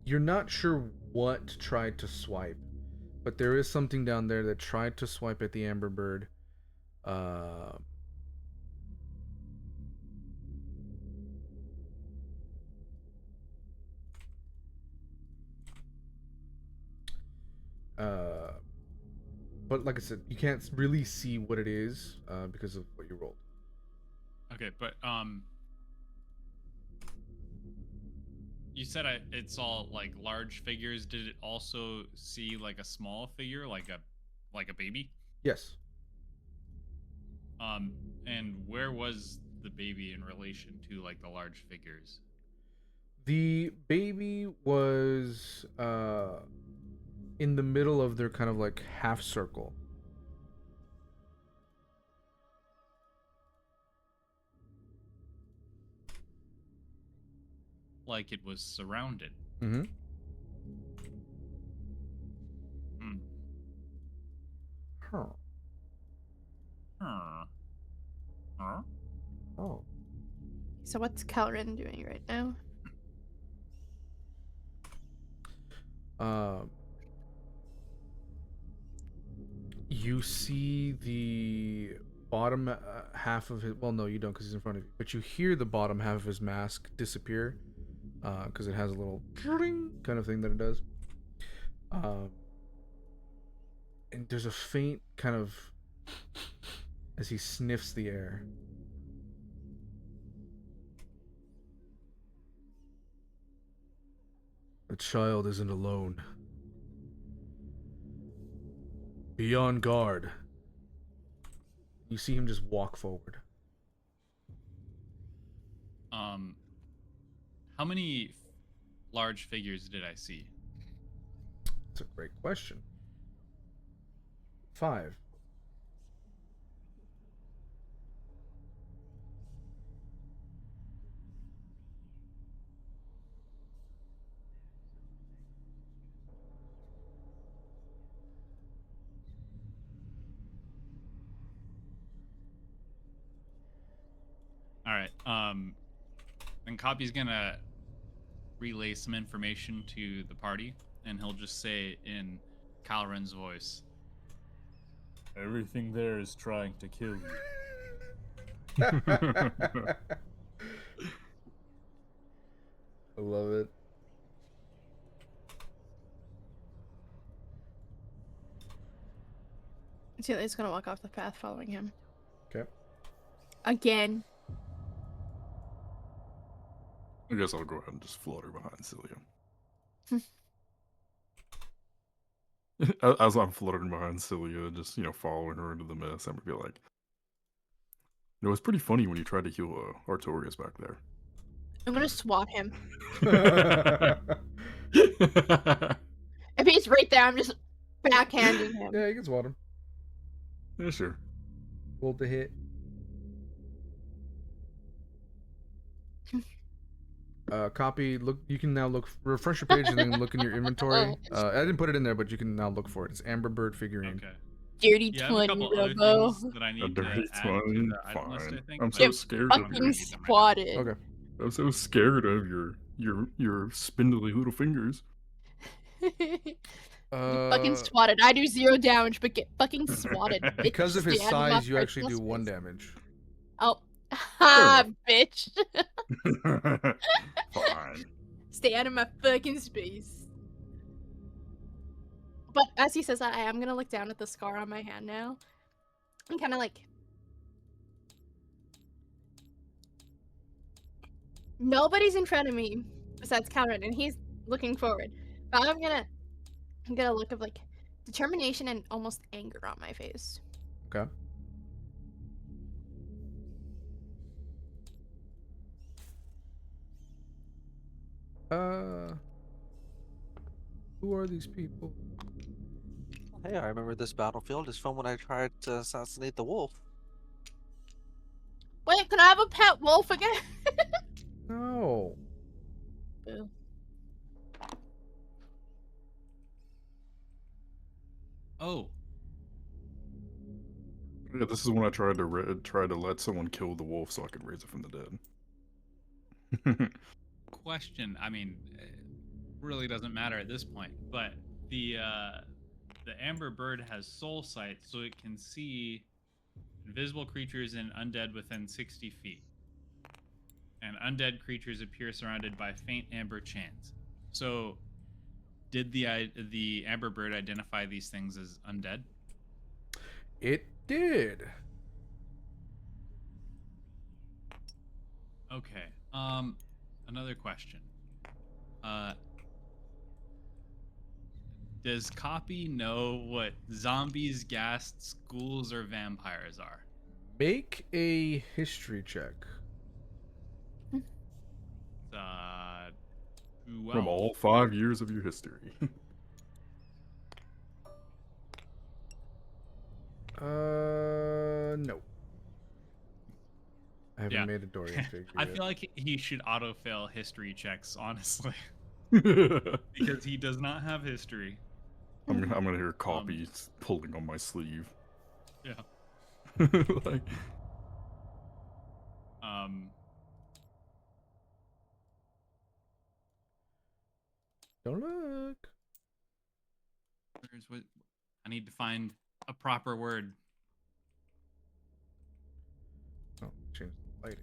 You're not sure what tried to swipe, but there is something down there that tried to swipe at the Amber Bird. But like I said, you can't really see what it is because of what you rolled. Okay, but you said it saw like large figures. Did it also see like a small figure, like a baby? Yes. And where was the baby in relation to like the large figures? The baby was in the middle of their kind of like half circle. Like it was surrounded. Mm-hmm. Hmm. Huh. Huh. Huh? Oh. So what's Calrin doing right now? You see the bottom half of his. Well, no, you don't, because he's in front of you. But you hear the bottom half of his mask disappear, because it has a little kind of thing that it does. And there's a faint kind of as he sniffs the air. The child isn't alone. Be on guard. You see him just walk forward. How many large figures did I see? That's a great question. 5. All right. And Cawpy's gonna relay some information to the party, and he'll just say in Calren's voice, "Everything there is trying to kill you." I love it. Celia's gonna walk off the path following him. Okay. Again. I guess I'll go ahead and just flutter behind Silia. As I'm fluttering behind Silia, just, following her into the mess, I'm gonna be like, it was pretty funny when you tried to heal Artorias back there. I'm gonna swat him. If he's right there, I'm just backhanding him. Yeah, you can swat him. Yeah, sure. Roll the hit. Cawpy, look. You can now refresh your page and then look in your inventory. I didn't put it in there, but you can now look for it. It's Amber Bird figurine. "Okay." Dirty Yeah, I have a 20, couple other Robo. things that I A need to dirty add to 20? the item list, I Fine. think. I'm but so I scared don't of Fucking you. need them right now. swatted. Okay. I'm so scared of your spindly little fingers. You fucking swatted. I do 0 damage, but get fucking swatted. Bitch. Because of his Stay out of my size, you actually do personal 1 space. damage. Oh, ha, bitch. Fine. Stay out of my fucking space. But as he says that, I am gonna look down at the scar on my hand now. And kind of like... Nobody's in front of me besides Calvin, and he's looking forward. But I'm gonna get a look of like determination and almost anger on my face. Okay. Who are these people? Hey, I remember this battlefield is from when I tried to assassinate the wolf. Wait, can I have a pet wolf again? No. Boo. Oh, Yeah, this is when I tried to let someone kill the wolf so I could raise it from the dead. question. I mean, it really doesn't matter at this point, but the Amber Bird has soul sight, so it can see invisible creatures and undead within 60 feet. And undead creatures appear surrounded by faint amber chants. So, did the Amber Bird identify these things as undead? It did. Okay. Another question. Does Cawpy know what zombies, ghasts, ghouls, or vampires are? Make a history check. From all 5 years of your history. No. I haven't Yeah. made a Dorian figure I yet. feel like he should auto-fail history checks, honestly. Because he does not have history. I'm gonna hear Cawpy pulling on my sleeve. Yeah. Like, Don't look. Where's what? I need to find a proper word. Oh, change the lighting.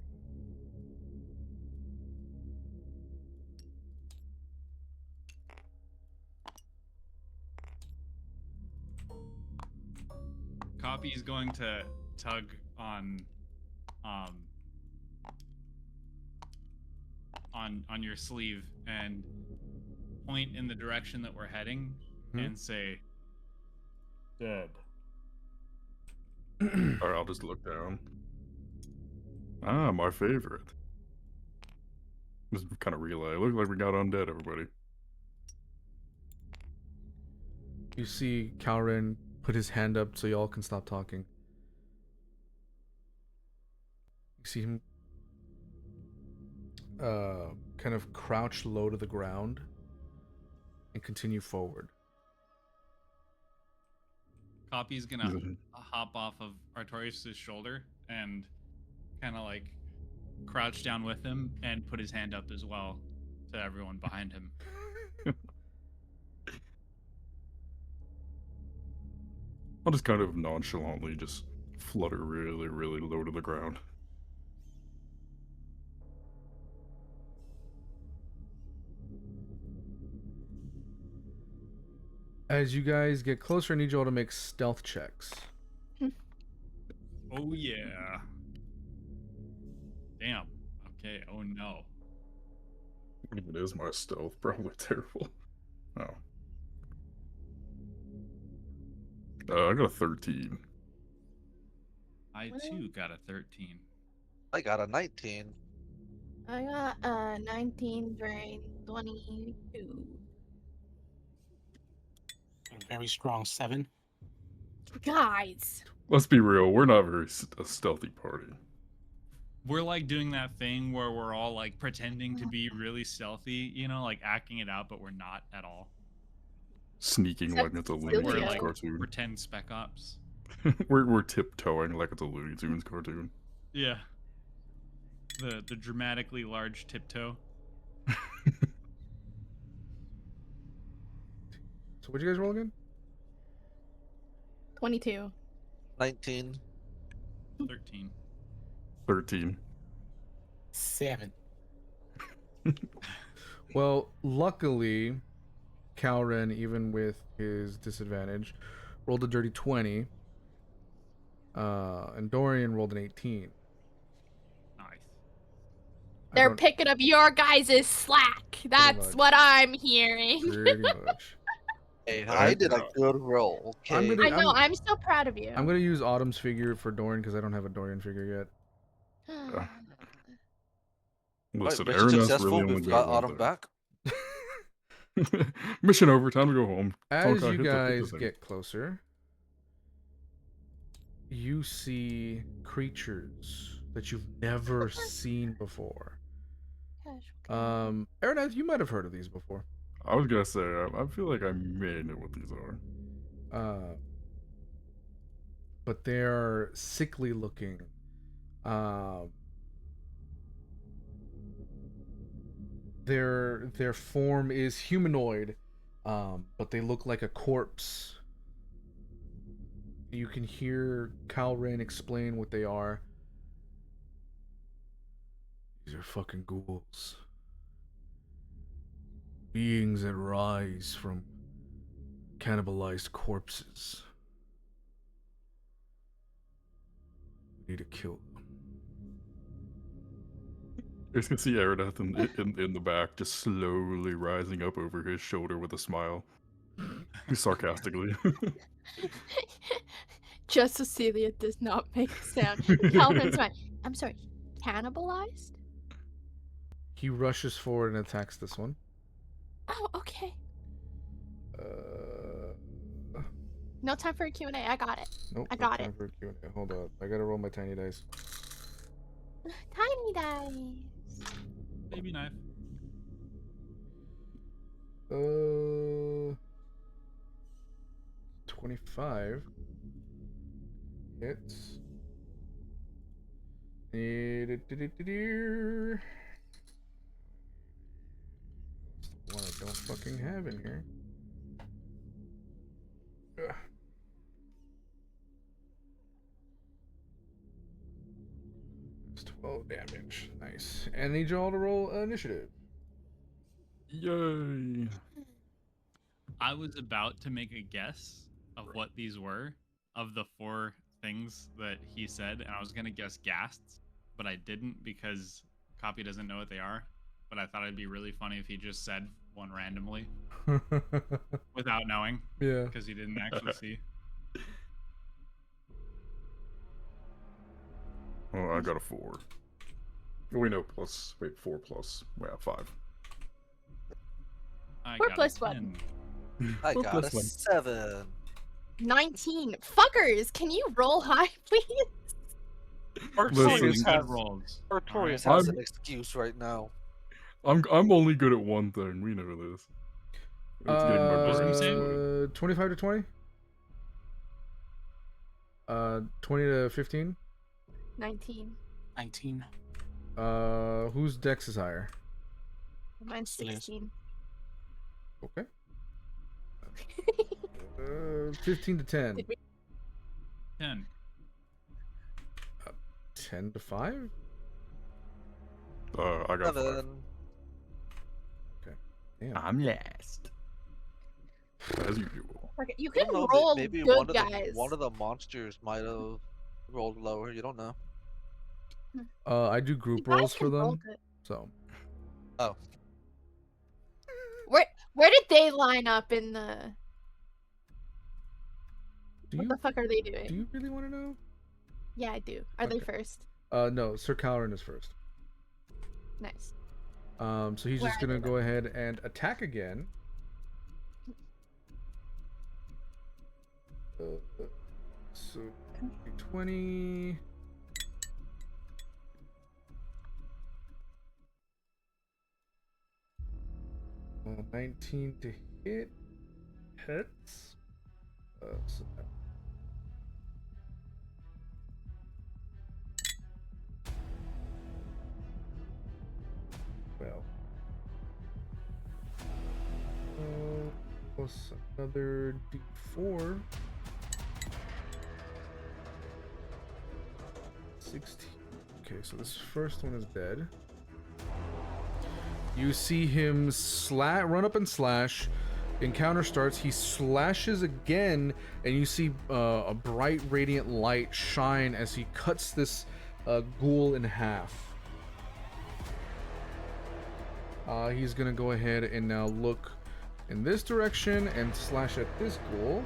Cawpy is going to tug on your sleeve and point in the direction that we're heading and say, Dead. Or I'll just look down. Ah, my favorite. Just kind of relay. Look like we got undead, everybody. You see Calren put his hand up so y'all can stop talking. You see him kind of crouch low to the ground and continue forward. Cawpy's gonna hop off of Artorias' shoulder and kind of like crouch down with him and put his hand up as well to everyone behind him. I'll just kind of nonchalantly just flutter really, really low to the ground. As you guys get closer, I need you all to make stealth checks. Oh yeah. Damn. Okay. Oh no. It is my stealth, probably terrible. Oh. I got a 13. I too got a 13. I got a 19. I got a 19 drain 22. A very strong 7. Guys. Let's be real, we're not very a stealthy party. We're like doing that thing where we're all like pretending to be really stealthy, you know, like acting it out, but we're not at all. Sneaking like it's a Looney We're Tunes like cartoon. pretend spec ops. we're tiptoeing like it's a Looney Tunes cartoon. Yeah. The dramatically large tiptoe. So what'd you guys roll again? 22. 19. 13. 13. 7. Well, luckily, Calren, even with his disadvantage, rolled a dirty 20. And Dorian rolled an 18. Nice. They're picking up your guys' slack. That's much. what I'm hearing. Pretty much. Hey, I did a good roll. Okay. I'm I know, I'm so proud of you. I'm gonna use Autumn's figure for Dorian because I don't have a Dorian figure yet. Listen, Mission Araneth successful. really only We've got one Autumn thing. back. Mission over, time to go home. As Tonkai, you hit the guys thing. get closer, you see creatures that you've never seen before. Araneth, you might have heard of these before. I was gonna say, I feel like I may know what these are. But they're sickly looking. Their form is humanoid, but they look like a corpse. You can hear Calren explain what they are. These are fucking ghouls. Beings that rise from cannibalized corpses. We need to kill them. You just can see Araneth in the back, just slowly rising up over his shoulder with a smile. Sarcastically. Just so Silia does not make a sound. Calvin's fine. I'm sorry, cannibalized? He rushes forward and attacks this one. Oh, okay. No time for a Q&A. I got it. Nope. I got no it. time for a Q&A. Hold up. I gotta roll my tiny dice. Tiny dice. Baby knife. 25 hits. That's the one I don't fucking have in here. Ugh. damage. Nice. And need you all to roll initiative. Yay! I was about to make a guess of what these were, of the 4 things that he said, and I was gonna guess ghasts, but I didn't because Cawpy doesn't know what they are. But I thought it'd be really funny if he just said one randomly without knowing, Yeah. because he didn't actually see. Oh, I got a 4. Wait, no, plus. Wait, 4 plus. Well, 5. I 4 got a plus 1. 10. I Four got plus a one. 7. 19. Fuckers, can you roll high, please? Artorias Good has, rolls. Artorias Alright. has an excuse right now. I'm only good at one thing. We know this. It's getting my was brain you saying? exploded. 25 to 20? 20 to 15? 19. 19. Whose dex is higher? Mine's Silia's. 16. Okay. 15 to 10. Did we- 10. 10 to 5? I got 5. 7. Damn. I'm last. As usual. Okay, you I can don't know, roll maybe good, one of guys. one of the monsters might have rolled lower. You don't know. I do You group guys rolls for can roll them, good. so. Oh, Where did they line up in the... Do What you, the fuck are they doing? do you really want to know? Yeah, I do. Are they Okay. first? No, Sir Caloran is first. Nice. So he's Where just are gonna they go ahead and attack again. So 20. 19 to hit. Hits. So that- well. Plus another D4. 16. Okay, so this first one is dead. You see him run up and slash. Encounter starts. He slashes again, and you see a bright, radiant light shine as he cuts this ghoul in half. He's gonna go ahead and now look in this direction and slash at this ghoul.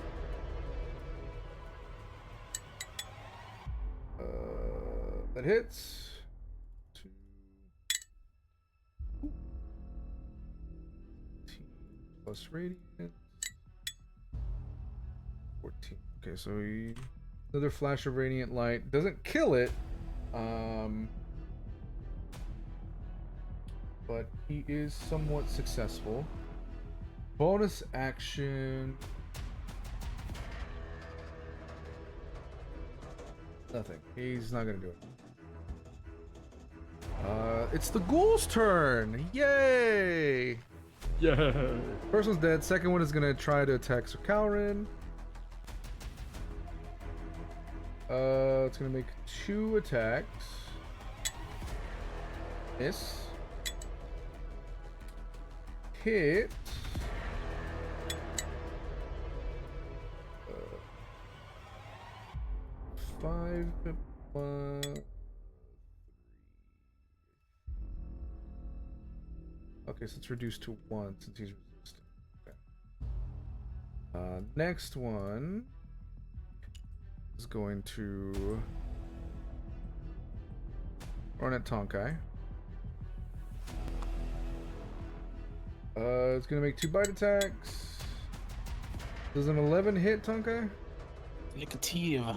That hits. 2. 18 plus radiant. 14. Okay, so another flash of radiant light doesn't kill it. But he is somewhat successful. Bonus action. Nothing. He's not gonna do it. It's the ghoul's turn. Yay! Yeah. First one's dead. Second one is gonna try to attack Sir Caloran. It's gonna make 2 attacks. Miss. Hit. 5 1. Okay, so it's reduced to 1 since he's resistant. Okay. Next one is going to run at Tonkai. It's gonna make 2 bite attacks. Does an 11 hit Tonkai? Negative.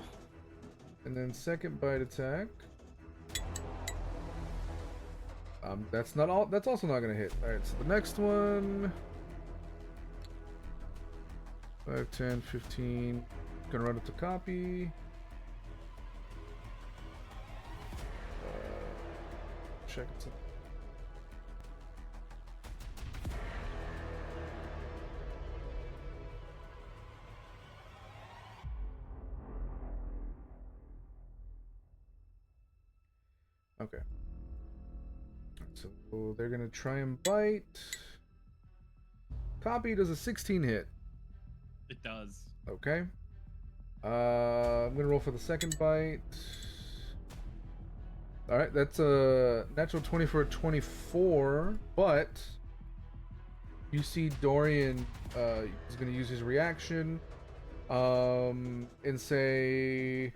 And then second bite attack. That's not all. That's also not gonna hit. All right. So the next one. 5, 10, 15. Gonna run up to Cawpy. Check it. Okay. so they're gonna try and bite. Cawpy does a 16 hit. It does. Okay. I'm gonna roll for the second bite. Alright, that's a natural 20 for a 24, but you see Dorian is gonna use his reaction and say,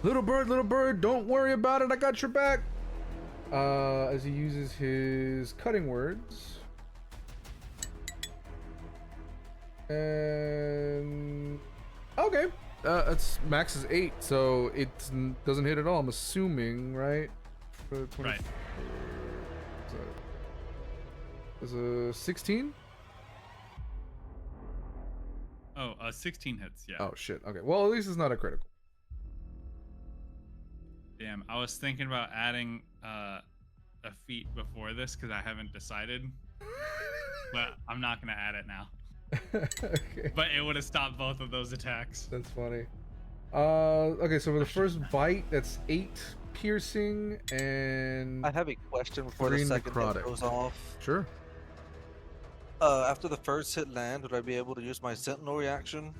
little bird, don't worry about it, I got your back. As he uses his cutting words. And okay, it's max is 8, so it doesn't hit at all. I'm assuming, right? For 20, Right. Is a 16? Oh, 16 hits. Yeah. Oh shit. Okay. Well, at least it's not a critical. Damn. I was thinking about adding a feat before this because I haven't decided, but I'm not gonna add it now. Okay. But it would have stopped both of those attacks. That's funny. Okay, so for the first bite, that's 8 piercing and I have a question before the 3 second hit necrotic. goes off. Sure. After the first hit land, would I be able to use my sentinel reaction?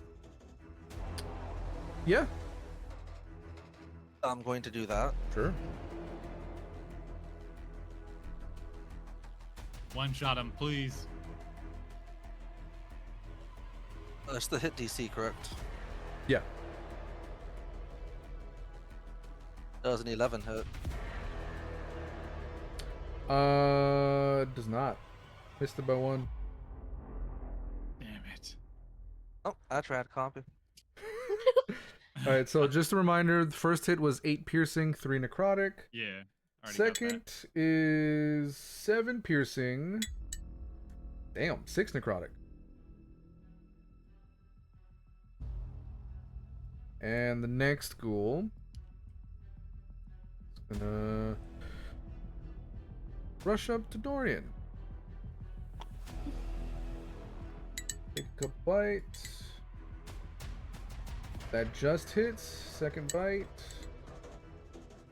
Yeah. I'm going to do that. Sure. One shot him, please. That's the hit DC, correct? Yeah. That was an 11 hit. Does not. Missed it by 1. Damn it. Oh, I tried copy. All right, so just a reminder: the first hit was 8 piercing, 3 necrotic. Yeah. already got that. Second is 7 piercing. Damn, 6 necrotic. And the next ghoul is gonna rush up to Dorian. Take a couple bites. That just hits. Second bite.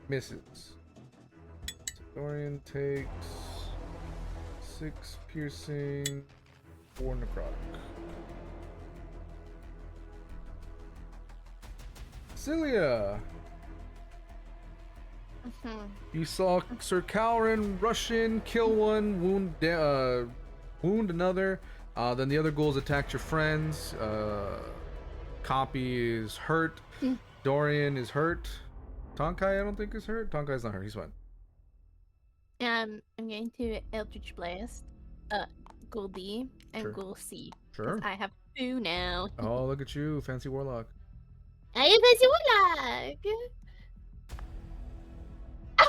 Misses. So Dorian takes 6 piercing, 4 necrotic. Silia, you saw Sir Calrin rush in, kill one, wound another. Then the other ghouls attacked your friends. Cawpy is hurt. Dorian is hurt. Tonkai, I don't think is hurt. Tonkai's not hurt. He's fine. I'm going to Eldritch Blast, Ghoul D, and Sure. Ghoul C. Sure. I have 2 now. Oh, look at you, fancy warlock. I am Fancy Warlock! I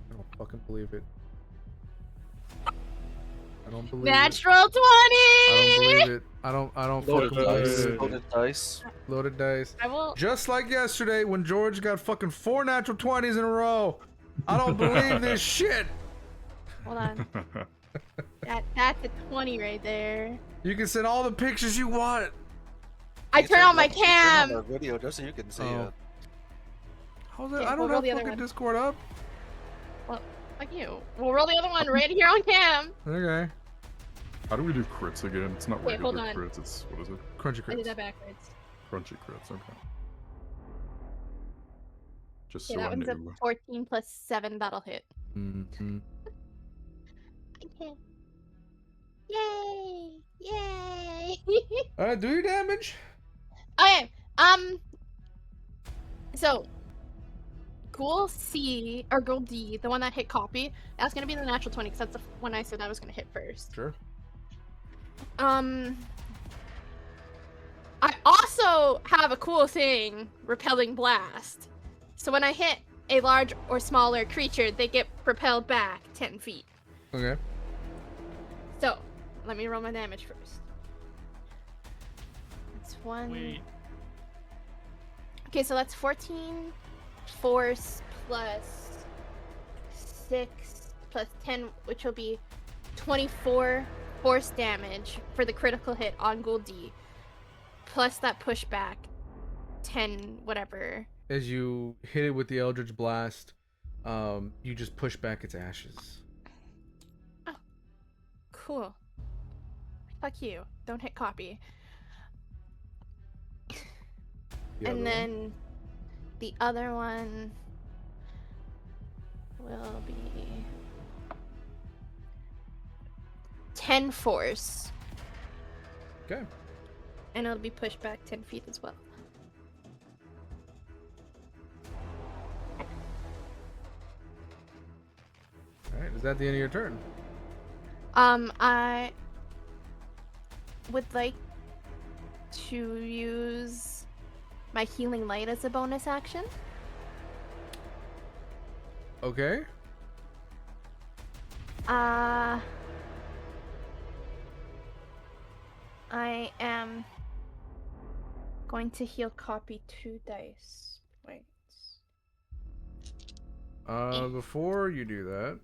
don't fucking believe it. I don't believe it. Natural 20! I don't believe it. I don't Loaded fucking dice. believe it. Loaded dice. Loaded dice. I will. Just like yesterday when George got fucking 4 natural 20s in a row. I don't believe this shit. Hold on. That's a 20 right there. You can send all the pictures you want. I You turn said on my you turn on cam! the video just so you can see Oh. it. How's that? Okay, I don't we'll roll have the other fucking one. Discord up. Fuck you. We'll roll the other one right here on cam. Okay. How do we do crits again? It's not Wait, hold regular on. crits. It's what is it? Crunchy I did crits. that backwards. Crunchy crits. Okay. Just Okay, so that I one's a knew. 14 plus 7 that'll hit. Mm-hmm. Okay. Yay! Yay! All right, do your damage. Okay, so Ghoul C or Ghoul D, the one that hit Cawpy, that's gonna be the natural 20 because that's the one I said I was gonna hit first. Sure. I also have a cool thing, Repelling Blast. So when I hit a large or smaller creature, they get propelled back 10 feet. Okay. So, let me roll my damage first. That's 1. Wait. Okay, so that's 14 force plus 6 plus 10, which will be 24 force damage for the critical hit on Ghoul D. Plus that pushback 10 whatever. As you hit it with the Eldritch Blast, you just push back its ashes. Cool. Fuck you. Don't hit Cawpy. The other And one? then the other one will be 10 force. Okay. And it'll be pushed back 10 feet as well. Alright, is that the end of your turn? I would like to use my healing light as a bonus action. Okay. I am going to heal Cawpy 2 dice points. Before you do that,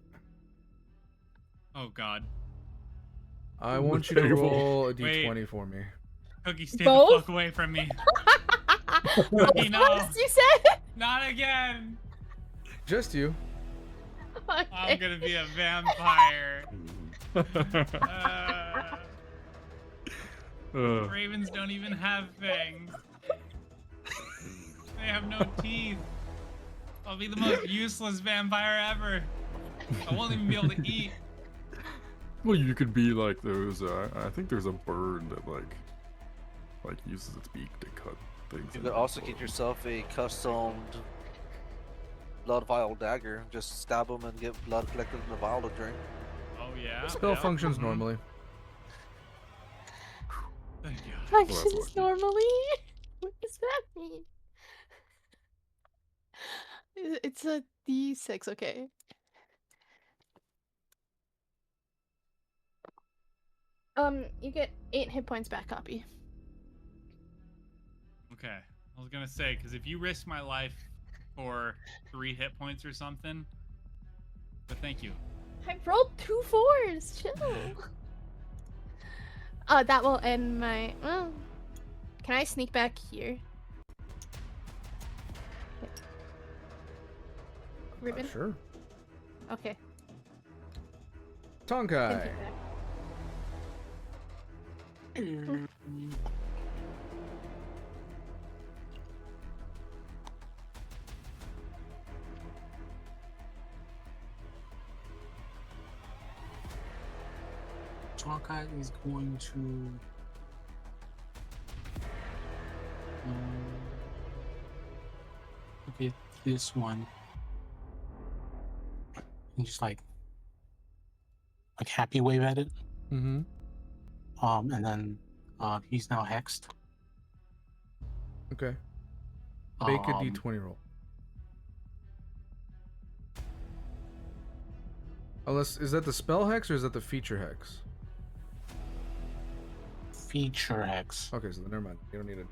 Oh God. I want you to Table. roll a Wait. d20 for me. Cookie, stay Both? the fuck away from me. Cookie, no. What you said? Not again. Just you. Okay. I'm gonna be a vampire. Ravens don't even have fangs. They have no teeth. I'll be the most useless vampire ever. I won't even be able to eat. Well, you could be like those. I think there's a bird that like uses its beak to cut things. You into could also people. get yourself a customed blood vial dagger. Just stab them and get blood collected in the vial to drink. Oh yeah. Spell yeah, functions mhm. normally. Thank you. Functions lucky. normally? What does that mean? It's a d6, okay. You get 8 hit points back, Cawpy. Okay. I was gonna say, because if you risk my life for 3 hit points or something, but thank you. I rolled 2 4s. Chill. That will end my. Well, can I sneak back here? Ribbon. Sure. Okay. Tonkai. Thank you, back. Tonkai is going to look at this one and just like happy wave at it. Mm-hmm. And then he's now hexed. Okay. Make a Um, d20 roll. Unless, is that the spell hex or is that the feature hex? Feature hex. Okay, so then never mind. You don't need it.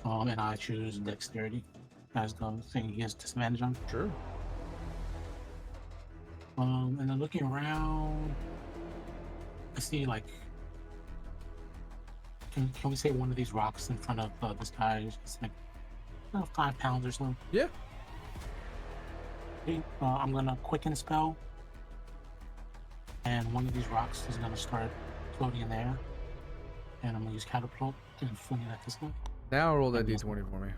And I choose dexterity as the thing he has disadvantage on. Sure. And then looking around, I see like, can we say one of these rocks in front of this guy is like 5 pounds or so? Yeah. Okay, I'm gonna quicken spell, and one of these rocks is gonna start floating in the air, and I'm gonna use catapult and fling it at this guy. Now roll that d20 for me.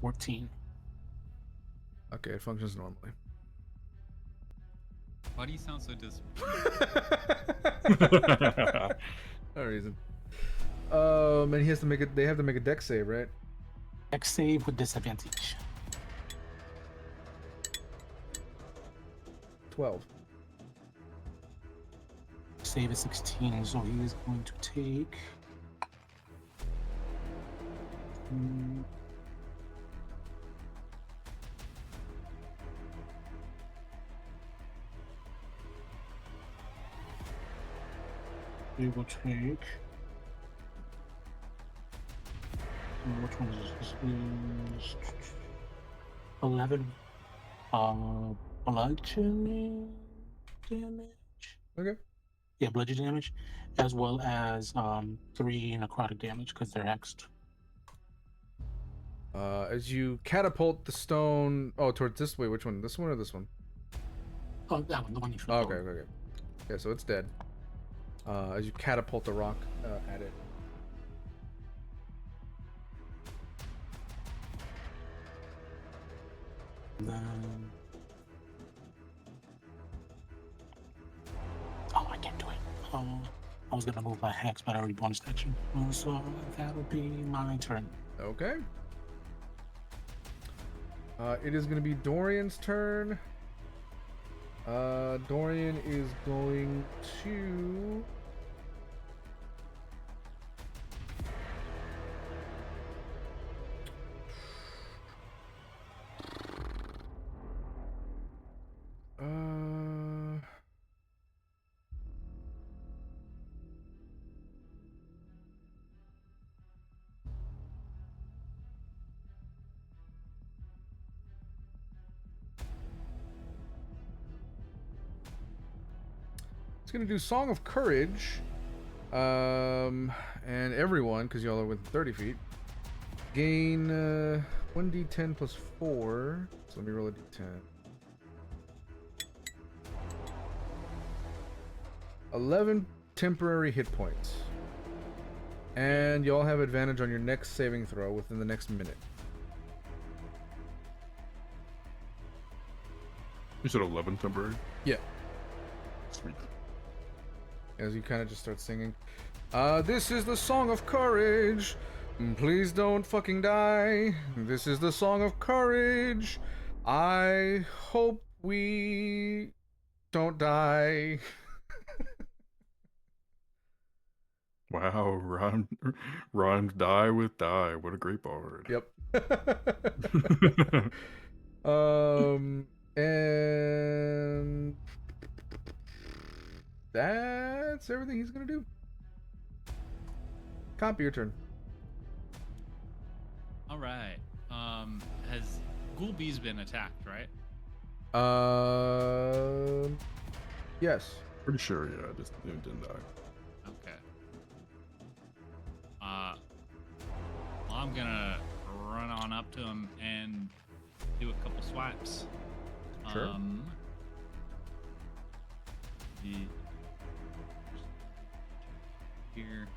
$14. Okay, it functions normally. Why do you sound so disappointed? No reason. And he has to make it. They have to make a dex save, right? Dex save with disadvantage. 12. Save is 16, so he is going to take. He will take. Which one is this? This is 11 bludgeoning damage. Okay. Yeah, bludgeoning damage, as well as 3 necrotic damage because they're hexed. As you catapult the stone, towards this way. Which one? This one or this one? Oh, that one, the one you Oh, flipped okay, over. okay. Yeah, so it's dead. As you catapult the rock at it. And then... Oh, I can't do it. I was gonna move my hex, but I already bonus action. So that would be my turn. Okay. It is going to be Dorian's turn. Dorian is going to... It's going to do Song of Courage. And everyone, because y'all are within 30 feet, gain 1d10 plus 4. So let me roll a d10. 11 temporary hit points. And y'all have advantage on your next saving throw within the next minute. You said 11 temporary? Yeah. Sweet. As you kind of just start singing. This is the Song of Courage. Please don't fucking die. This is the Song of Courage. I hope we don't die. Wow, rhymed die with die. What a great bard. Yep. And that's everything he's gonna do. Cawpy, your turn. All right. Has Ghoulbee's been attacked, right? Yes. Pretty sure, yeah. Just it didn't die. Okay. Well, I'm gonna run on up to him and do a couple swipes. Sure. Here.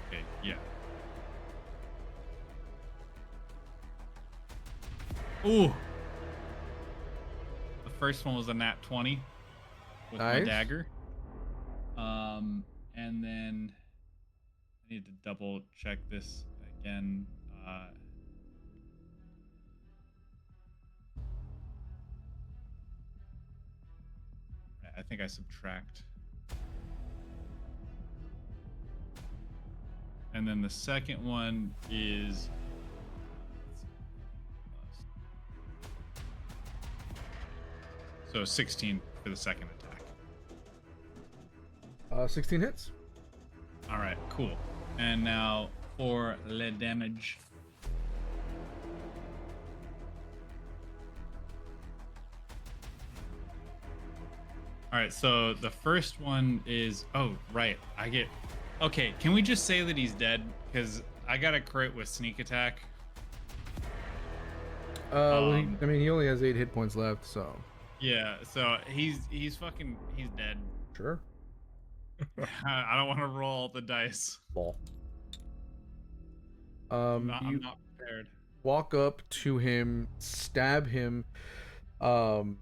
Okay. Yeah. Ooh. The first one was a nat 20 with my Nice. dagger. And then I need to double check this again. I think I subtract. And then the second one is so 16 for the second attack. 16 hits. All right, cool. And now for the damage. All right, so the first one is okay, can we just say that he's dead? Because I got a crit with sneak attack. He only has 8 hit points left, so. Yeah, so he's dead. Sure. I don't want to roll the dice. Ball. I'm not prepared. Walk up to him, stab him, and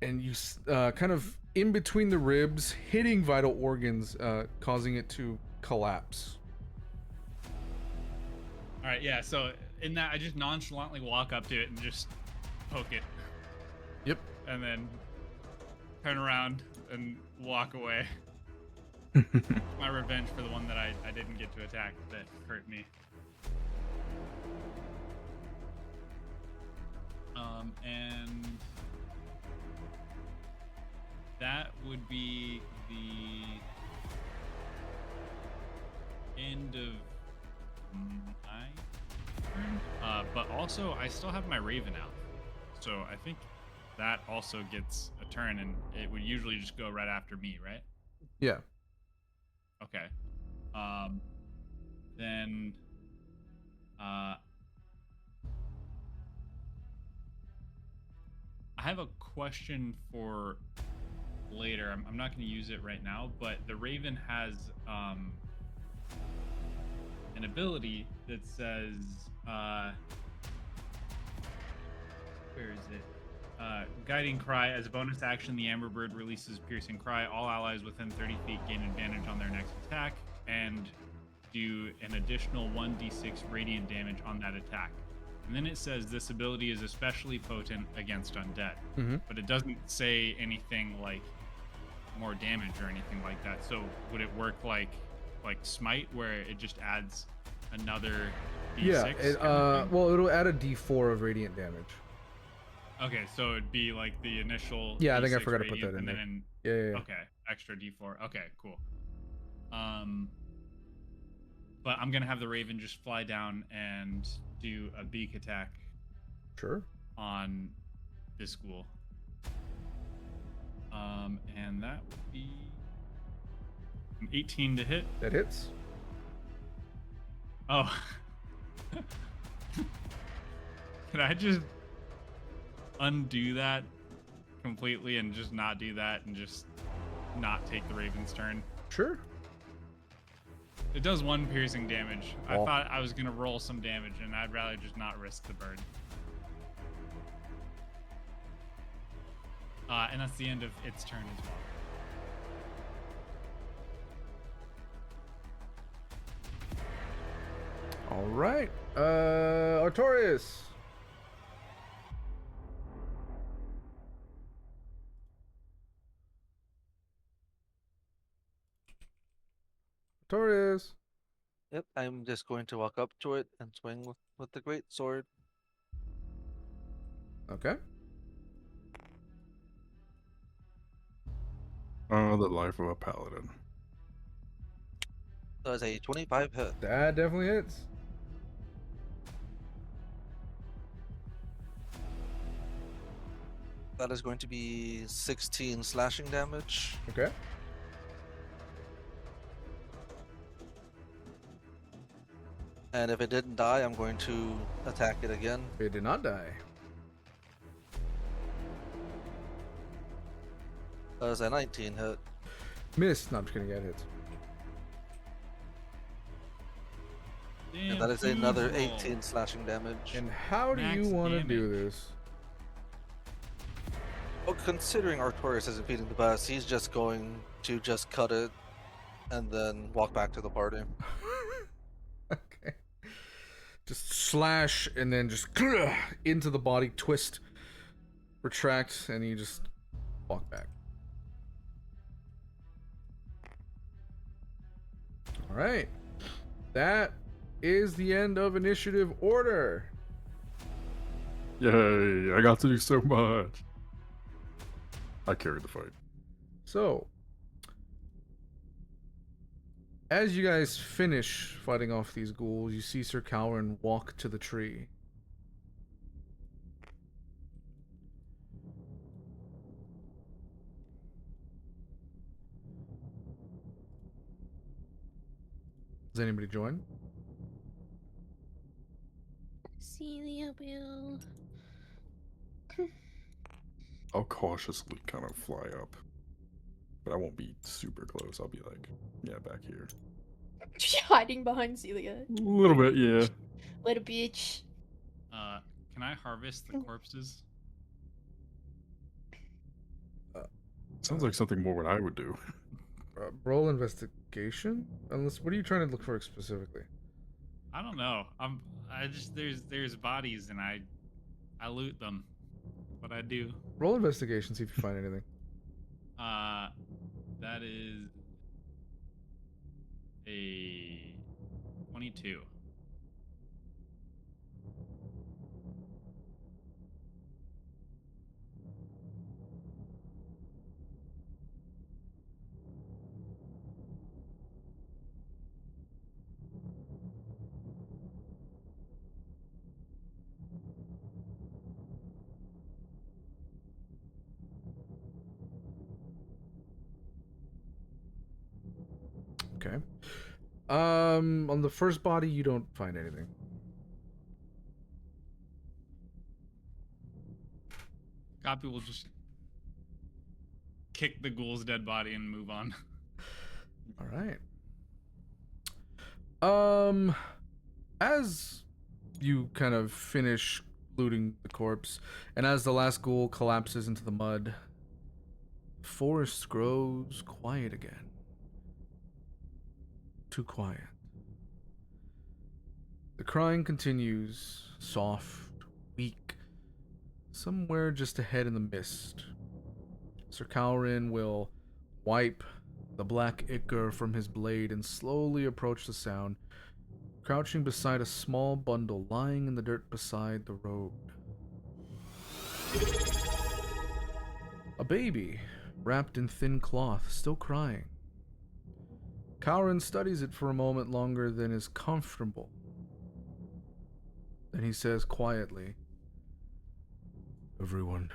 you kind of in between the ribs, hitting vital organs, causing it to collapse. All right, yeah. So in that, I just nonchalantly walk up to it and just poke it. Yep. And then turn around and walk away. My revenge for the one that I didn't get to attack that hurt me. And that would be the end of my turn. But also, I still have my Raven out. So I think that also gets a turn, and it would usually just go right after me, right? Yeah. Okay. Then I have a question for later. I'm not going to use it right now, but the Raven has an ability that says, where is it? Guiding Cry. As a bonus action, the Amber Bird releases Piercing Cry. All allies within 30 feet gain advantage on their next attack and do an additional 1d6 radiant damage on that attack. And then it says this ability is especially potent against undead. Mm-hmm. But it doesn't say anything like more damage or anything like that. So would it work like Smite, where it just adds another d6? Yeah. Well, it'll add a d4 of radiant damage. Okay, so it'd be like the initial. Yeah, I think I D6 forgot to put radiant, that in and there. then Yeah. okay, extra d4. Okay, cool. But I'm gonna have the Raven just fly down and do a beak attack Sure. on this ghoul. And that would be an 18 to hit. That hits. Oh. Can I just undo that completely and just not do that and just not take the Raven's turn? Sure. It does 1 piercing damage. I Oh. thought I was gonna roll some damage, and I'd rather just not risk the bird. And that's the end of its turn as well. All right. Artorias. Artorias. Yep, I'm just going to walk up to it and swing with the great sword. Okay. Oh, the life of a paladin. Does a 25 hit. That definitely hits. That is going to be 16 slashing damage. Okay. And if it didn't die, I'm going to attack it again. It did not die. Does a 19 hit. Missed. No, I'm just kidding. Yeah, it hits. And that is another Damn, 18 slashing damage. And how do you Max want to do damage. this? Well, considering Artorias isn't feeding the best, he's just going to just cut it and then walk back to the party. Okay. Just slash and then just into the body, twist, retract, and you just walk back. All right. That is the end of initiative order. Yay, I got to do so much. I carried the fight. So, as you guys finish fighting off these ghouls, you see Sir Calvin walk to the tree. Does anybody join? Silia will. I'll cautiously kind of fly up. But I won't be super close. I'll be like, yeah, back here. Hiding behind Silia. A little bit, yeah. Little bitch. Can I harvest the corpses? Sounds like something more what I would do. Roll investigation? Unless, what are you trying to look for specifically? I don't know. There's bodies and I loot them. What I do. Roll investigation, see if you find anything. That is a 22. On the first body, you don't find anything. Cawpy will just kick the ghoul's dead body and move on. All right. As you kind of finish looting the corpse, and as the last ghoul collapses into the mud, the forest grows quiet again. Too quiet. The crying continues, soft, weak, somewhere just ahead in the mist. Sir Calrin will wipe the black ichor from his blade and slowly approach the sound, crouching beside a small bundle lying in the dirt beside the road. A baby, wrapped in thin cloth, still crying. Calrin studies it for a moment longer than is comfortable. Then he says quietly, "Everyone,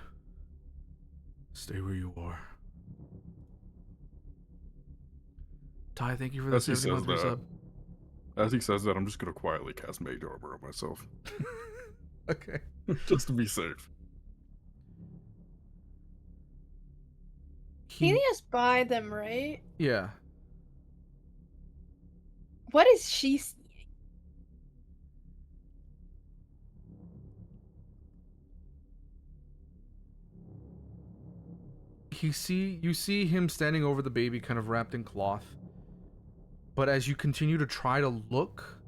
stay where you are." Ty, thank you for the As he 70 month says that, resub. As he says that, I'm just gonna quietly cast Mage Armor on myself. Okay. Just to be safe. Celia's by them, right? Yeah. What is she seeing? You see him standing over the baby, kind of wrapped in cloth. But as you continue to try to look,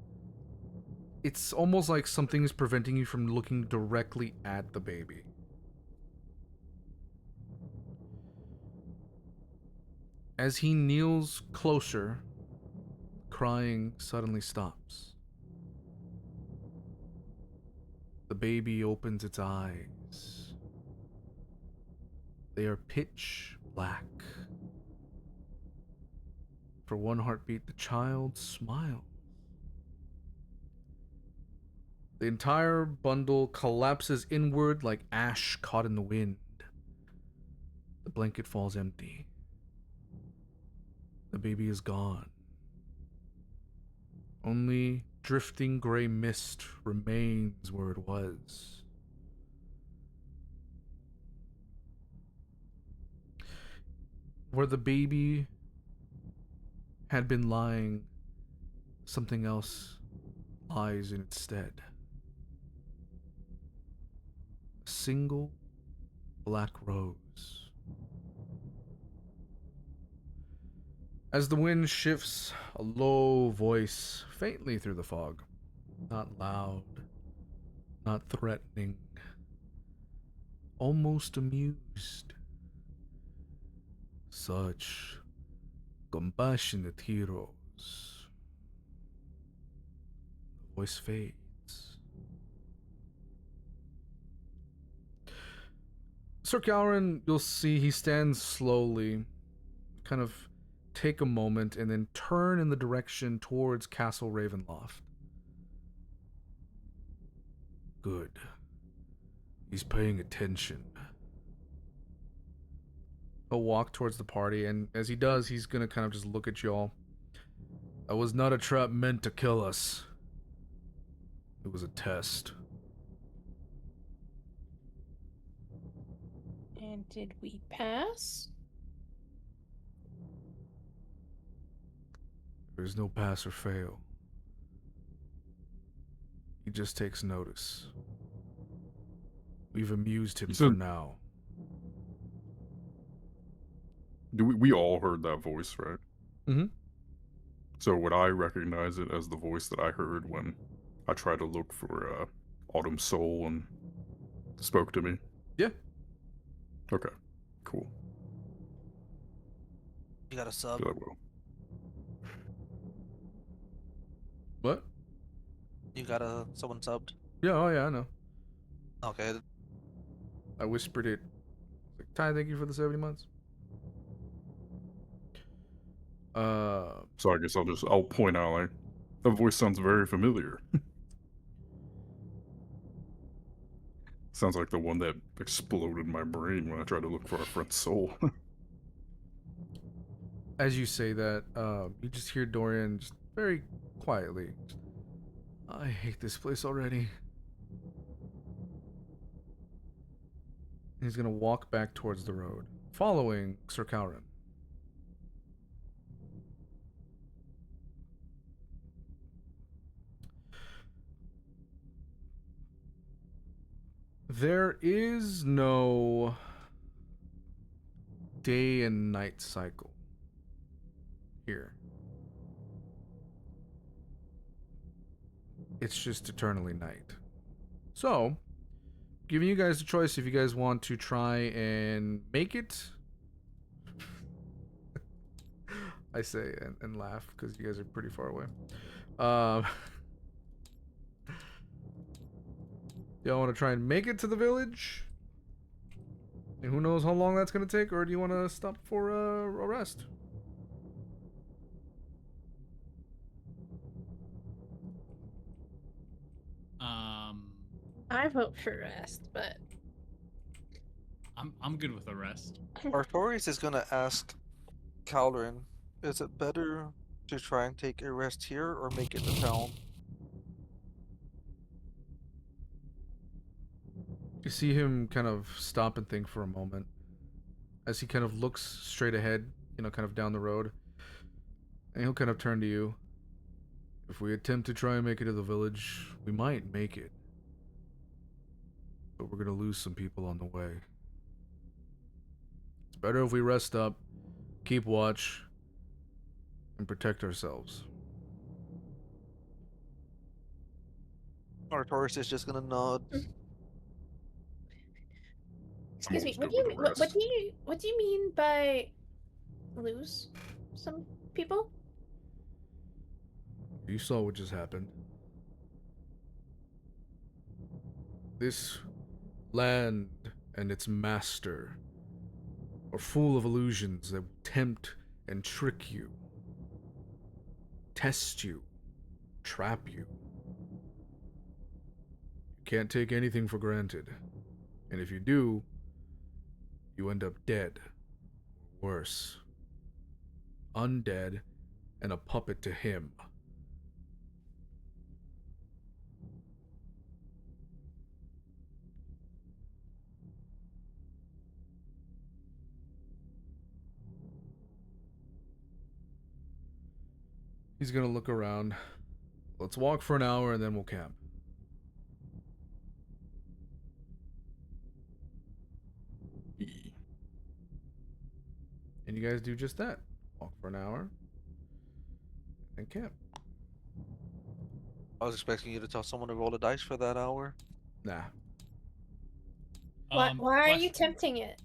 it's almost like something is preventing you from looking directly at the baby. As he kneels closer, crying suddenly stops. The baby opens its eyes. They are pitch black. For one heartbeat, the child smiles. The entire bundle collapses inward like ash caught in the wind. The blanket falls empty. The baby is gone. Only drifting gray mist remains where it was. Where the baby had been lying, something else lies in its stead. A single black rose. As the wind shifts, a low voice faintly through the fog. Not loud, not threatening, almost amused. Such compassionate heroes. The voice fades. Sir Calrin, you'll see he stands slowly, kind of take a moment, and then turn in the direction towards Castle Ravenloft. Good. He's paying attention. He'll walk towards the party, and as he does, he's gonna kind of just look at y'all. That was not a trap meant to kill us. It was a test. And did we pass? There's no pass or fail. He just takes notice. We've amused him for now. We all heard that voice, right? Mm-hmm. So would I recognize it as the voice that I heard when I tried to look for Autumn's soul and spoke to me? Yeah. Okay. Cool. You got a sub? Feel I will. What? You got someone subbed? Yeah, oh yeah, I know. Okay. I whispered it. Like, Ty, thank you for the 70 months. So I guess I'll point out, like, that voice sounds very familiar. Sounds like the one that exploded in my brain when I tried to look for our friend's soul. As you say that, you just hear Dorian just very quietly. I hate this place already. He's gonna walk back towards the road, following Sir Kaurin. There is no day and night cycle here. It's just eternally night. So, giving you guys a choice if you guys want to try and make it. I say and laugh because you guys are pretty far away. Y'all want to try and make it to the village? And who knows how long that's going to take? Or do you want to stop for a rest? I vote for rest, but I'm good with the rest. Artorias is gonna ask Calderin, is it better to try and take a rest here or make it to town? You see him kind of stop and think for a moment as he kind of looks straight ahead, you know, kind of down the road. And he'll kind of turn to you. If we attempt to try and make it to the village, we might make it. But we're going to lose some people on the way. It's better if we rest up, keep watch, and protect ourselves. Artorias is just gonna nod. excuse me. almost What good do you with the what do you mean by lose some people? You saw what just happened. This land and its master are full of illusions that will tempt and trick you, test you, trap you. You can't take anything for granted, and if you do, you end up dead, or worse, undead and a puppet to him. He's gonna look around. Let's walk for an hour and then we'll camp. And you guys do just that. Walk for an hour and camp. I was expecting you to tell someone to roll the dice for that hour. Nah. Why are you Question. tempting it?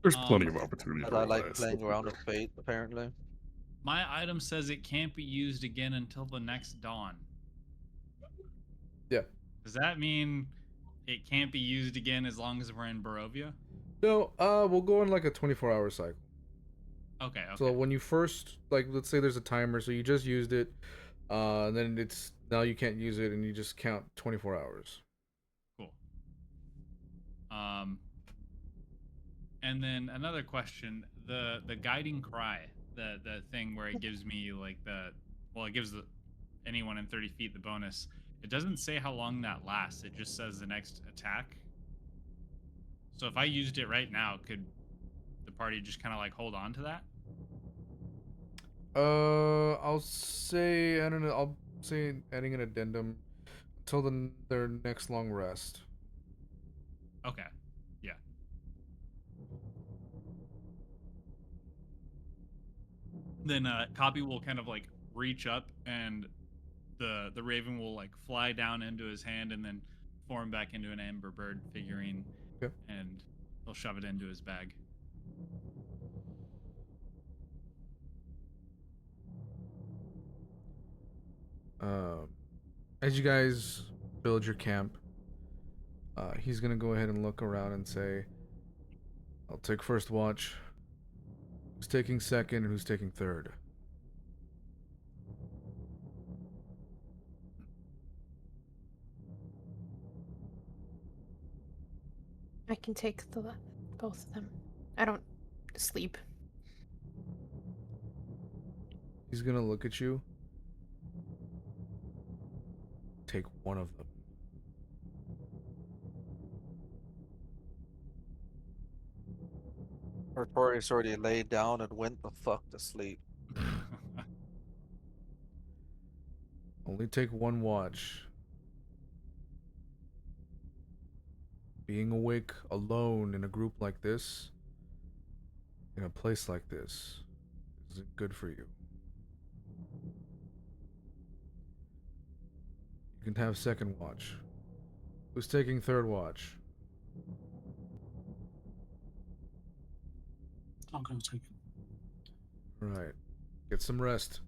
There's plenty of opportunity But for I all like that. playing around with fate, apparently. My item says it can't be used again until the next dawn. Yeah. Does that mean it can't be used again as long as we're in Barovia? No, we'll go in like a 24-hour cycle. Okay, okay. So when you first, like, let's say there's a timer, so you just used it, and then it's, now you can't use it, and you just count 24 hours. Cool. And then another question, the guiding cry, the thing where it gives me like it gives anyone in 30 feet the bonus. It doesn't say how long that lasts. It just says the next attack. So if I used it right now, could the party just kind of like hold on to that? I'll say, I don't know, I'll say adding an addendum until their next long rest. Okay. Yeah. Then Cawpy will kind of like reach up and the raven will like fly down into his hand and then form back into an amber bird figurine. Okay. And he'll shove it into his bag. As you guys build your camp, he's gonna go ahead and look around and say, I'll take first watch. Who's taking second and who's taking third? I can take both of them. I don't sleep. He's gonna look at you. Take one of them. Artorias already laid down and went the fuck to sleep. Only take one watch. Being awake alone in a group like this, in a place like this, isn't good for you. You can have second watch. Who's taking third watch? Tonkai will take it. Alright. Get some rest.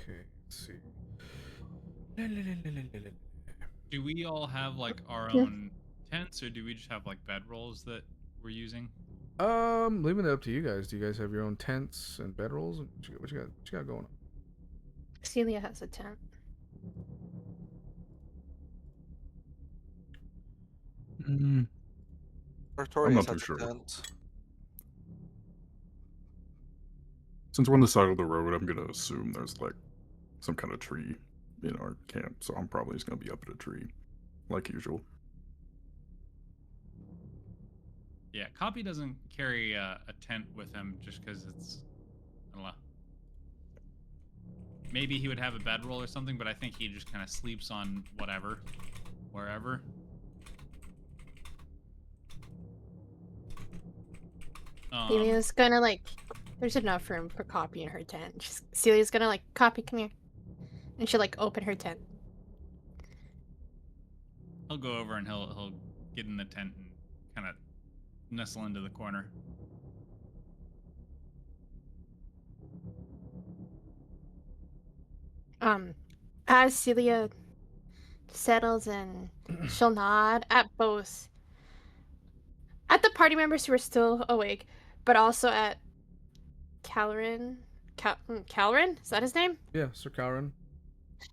Okay, let's see. Do we all have like our own tents, or do we just have like bedrolls that we're using? Leaving it up to you guys. Do you guys have your own tents and bedrolls? What you got going on? Celia has a tent. I'm Artorias not too has a sure. tent. Since we're on the side of the road, I'm gonna assume there's like some kind of tree in our camp, so I'm probably just gonna be up at a tree, like usual. Yeah, Cawpy doesn't carry a tent with him just because it's, I don't know. Maybe he would have a bedroll or something, but I think he just kind of sleeps on whatever, wherever. Celia's gonna like. There's enough room for Cawpy in her tent. Celia's gonna like, Cawpy, come here, and she'll like open her tent. He'll go over and he'll get in the tent and kind of nestle into the corner. As Celia settles in, she'll nod at both. At the party members who are still awake, but also at Calrin. Calrin? Is that his name? Yeah, Sir Calrin.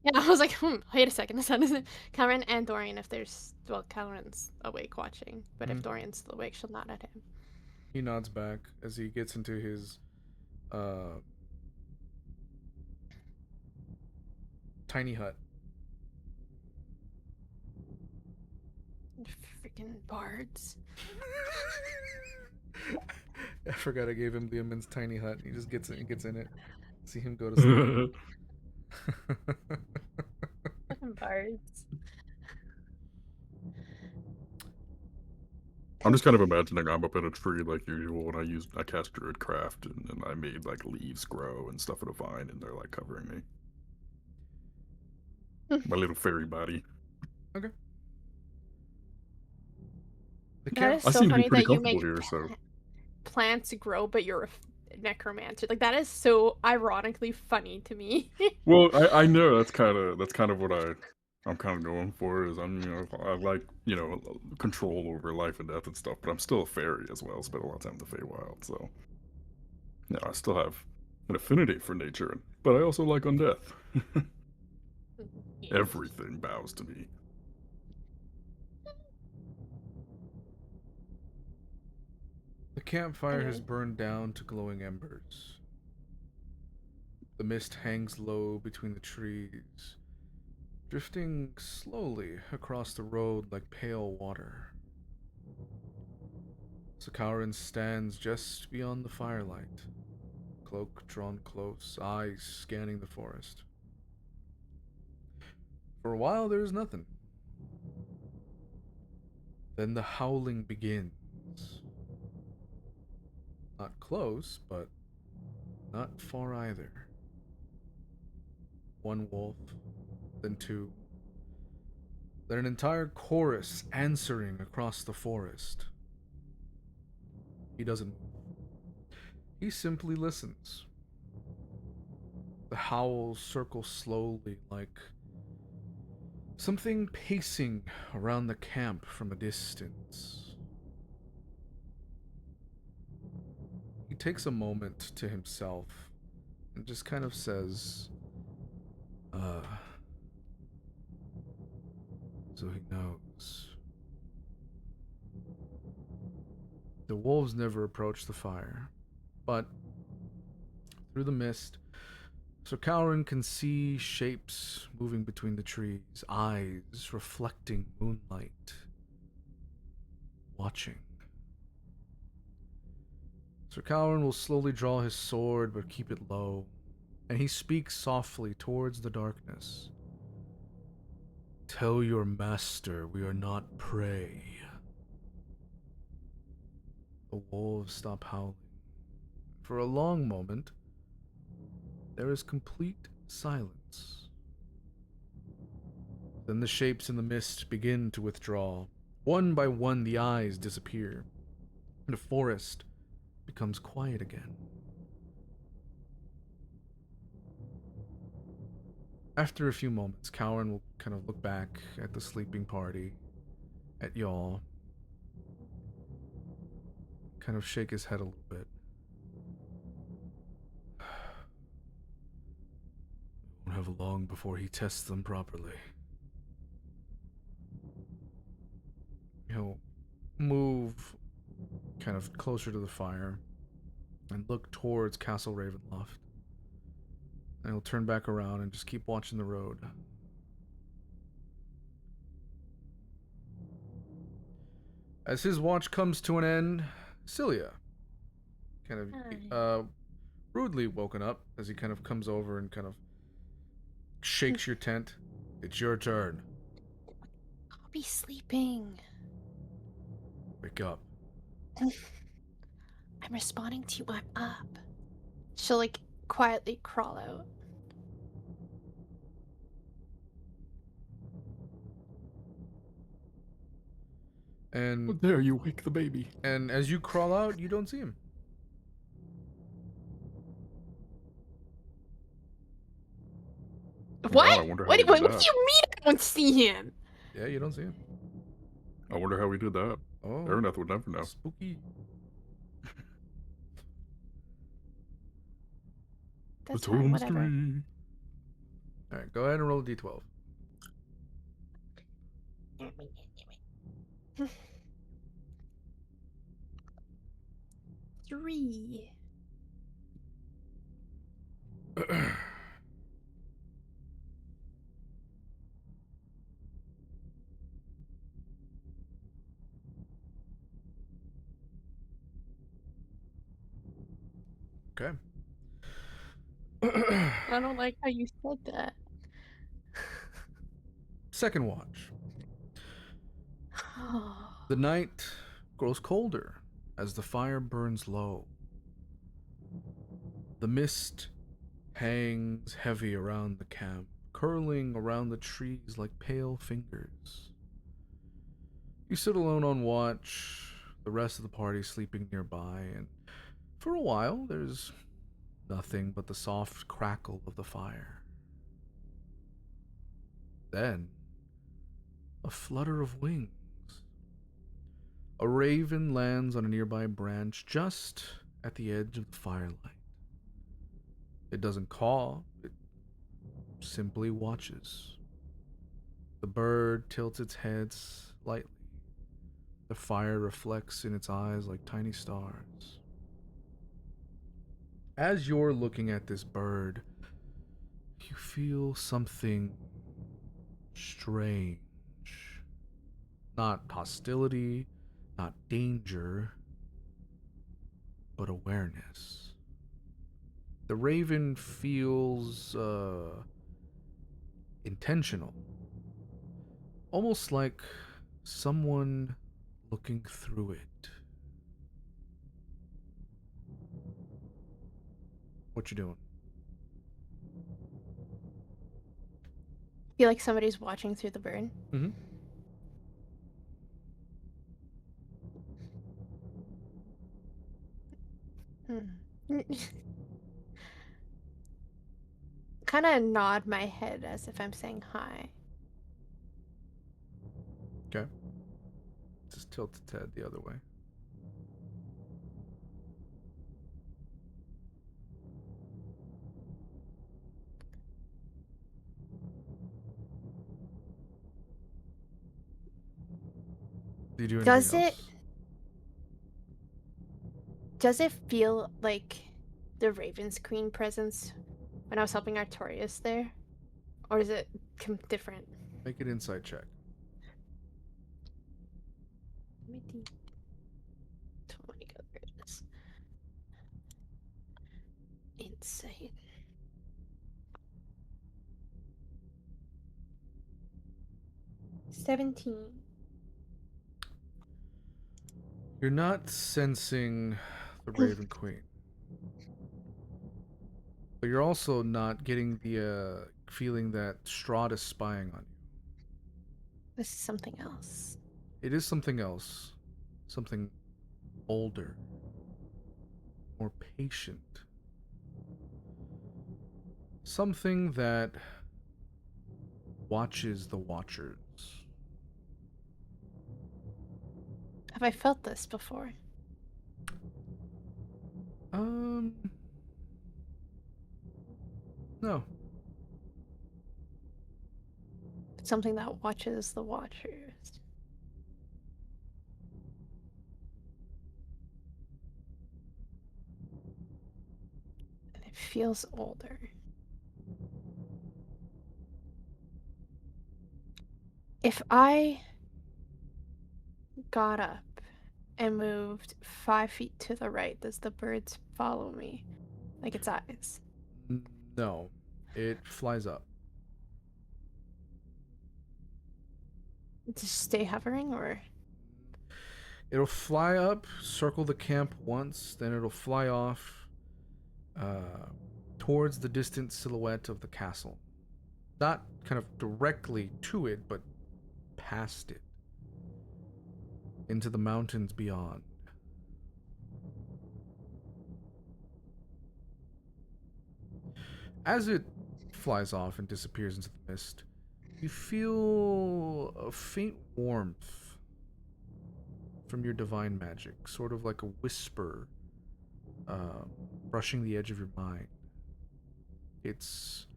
Yeah, I was like, wait a second, is that his name? Calrin and Dorian, if there's... Well, Calrin's awake watching, but if Dorian's still awake, she'll nod at him. He nods back as he gets into his tiny hut. Freaking bards. I forgot I gave him the immense tiny hut. He just gets in it. See him go to sleep. Fucking bards. I'm just kind of imagining I'm up in a tree like usual, and I cast Druidcraft, and I made like leaves grow and stuff in a vine, and they're like covering me. My little fairy body. Okay. That is I so seem to be funny pretty that you comfortable make here, so plants grow, but you're a necromancer. Like, that is so ironically funny to me. well, I know that's kind of what I'm kind of going for. Is I like control over life and death and stuff, but I'm still a fairy as well. Spend a lot of time in the Feywild, so yeah, I still have an affinity for nature, but I also like undeath. Everything bows to me. The campfire has burned down to glowing embers. The mist hangs low between the trees, drifting slowly across the road like pale water. Sakaurin stands just beyond the firelight, cloak drawn close, eyes scanning the forest. For a while there is nothing. Then the howling begins. Not close, but not far either. One wolf, then two, then an entire chorus answering across the forest. He doesn't move. He simply listens. The howls circle slowly like Something pacing around the camp from a distance. He takes a moment to himself and just kind of says, so he knows. The wolves never approach the fire, but through the mist, Sir Cowrin can see shapes moving between the trees, eyes reflecting moonlight, watching. Sir Cowrin will slowly draw his sword but keep it low, and he speaks softly towards the darkness. Tell your master we are not prey. The wolves stop howling. For a long moment, there is complete silence. Then the shapes in the mist begin to withdraw. One by one, the eyes disappear. The forest becomes quiet again. After a few moments, Cowrin will kind of look back at the sleeping party, at y'all, kind of shake his head a little bit. Won't have long before he tests them properly. He'll move kind of closer to the fire and look towards Castle Ravenloft. And he'll turn back around and just keep watching the road. As his watch comes to an end, Silia, kind of rudely woken up as he kind of comes over and kind of shakes your tent. It's your turn. I'll be sleeping. Wake up. I'm responding to you. I'm up. She'll like quietly crawl out. How And dare you wake the baby? and as you crawl out, you don't see him. Oh my What? God, I wonder how What, we what, did what that. do you mean I don't see him? Yeah, you don't see him. I wonder how we did that. Oh, Araneth would never know. spooky. That's Total fine, whatever. mystery. All right, go ahead and roll a d12. Three. Okay. I don't like how you said that. Second watch. The night grows colder as the fire burns low. The mist hangs heavy around the camp, curling around the trees like pale fingers. You sit alone on watch, the rest of the party sleeping nearby, and for a while there's nothing but the soft crackle of the fire. Then, a flutter of wings. A raven lands on a nearby branch just at the edge of the firelight. It doesn't caw, it simply watches. The bird tilts its head slightly. The fire reflects in its eyes like tiny stars. As you're looking at this bird, you feel something strange. Not hostility, not danger, but awareness. The raven feels intentional. Almost like someone looking through it. What you doing? Feel like somebody's watching through the burn. Mm-hmm. Kind of nod my head as if I'm saying hi. Just tilt the head the other way. Do you do anything Does it? else? Does it feel like the Raven's Queen presence when I was helping Artorias there, or is it different? Make an insight check. Let me oh my God, there it is. Insight. $17. You're not sensing the Raven Queen. But you're also not getting the feeling that Strahd is spying on you. This is something else. It is something else. Something older. More patient. Something that watches the watchers. Have I felt this before? No. Something that watches the watchers. And it feels older. If I got up and moved 5 feet to the right, does the bird follow me? Like its eyes? No. It flies up. Just stay hovering, or? It'll fly up, circle the camp once, then it'll fly off towards the distant silhouette of the castle. Not kind of directly to it, but past it. Into the mountains beyond. As it flies off and disappears into the mist, you feel a faint warmth from your divine magic, sort of like a whisper brushing the edge of your mind. It's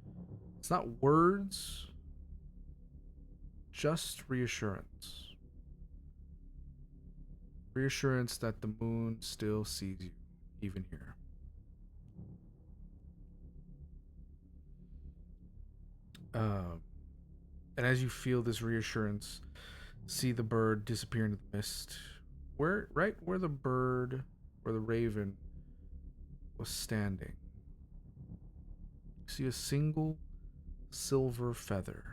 not words, just reassurance. Reassurance that the moon still sees you, even here. And as you feel this reassurance, see the bird disappear into the mist, right where the raven was standing, you see a single silver feather.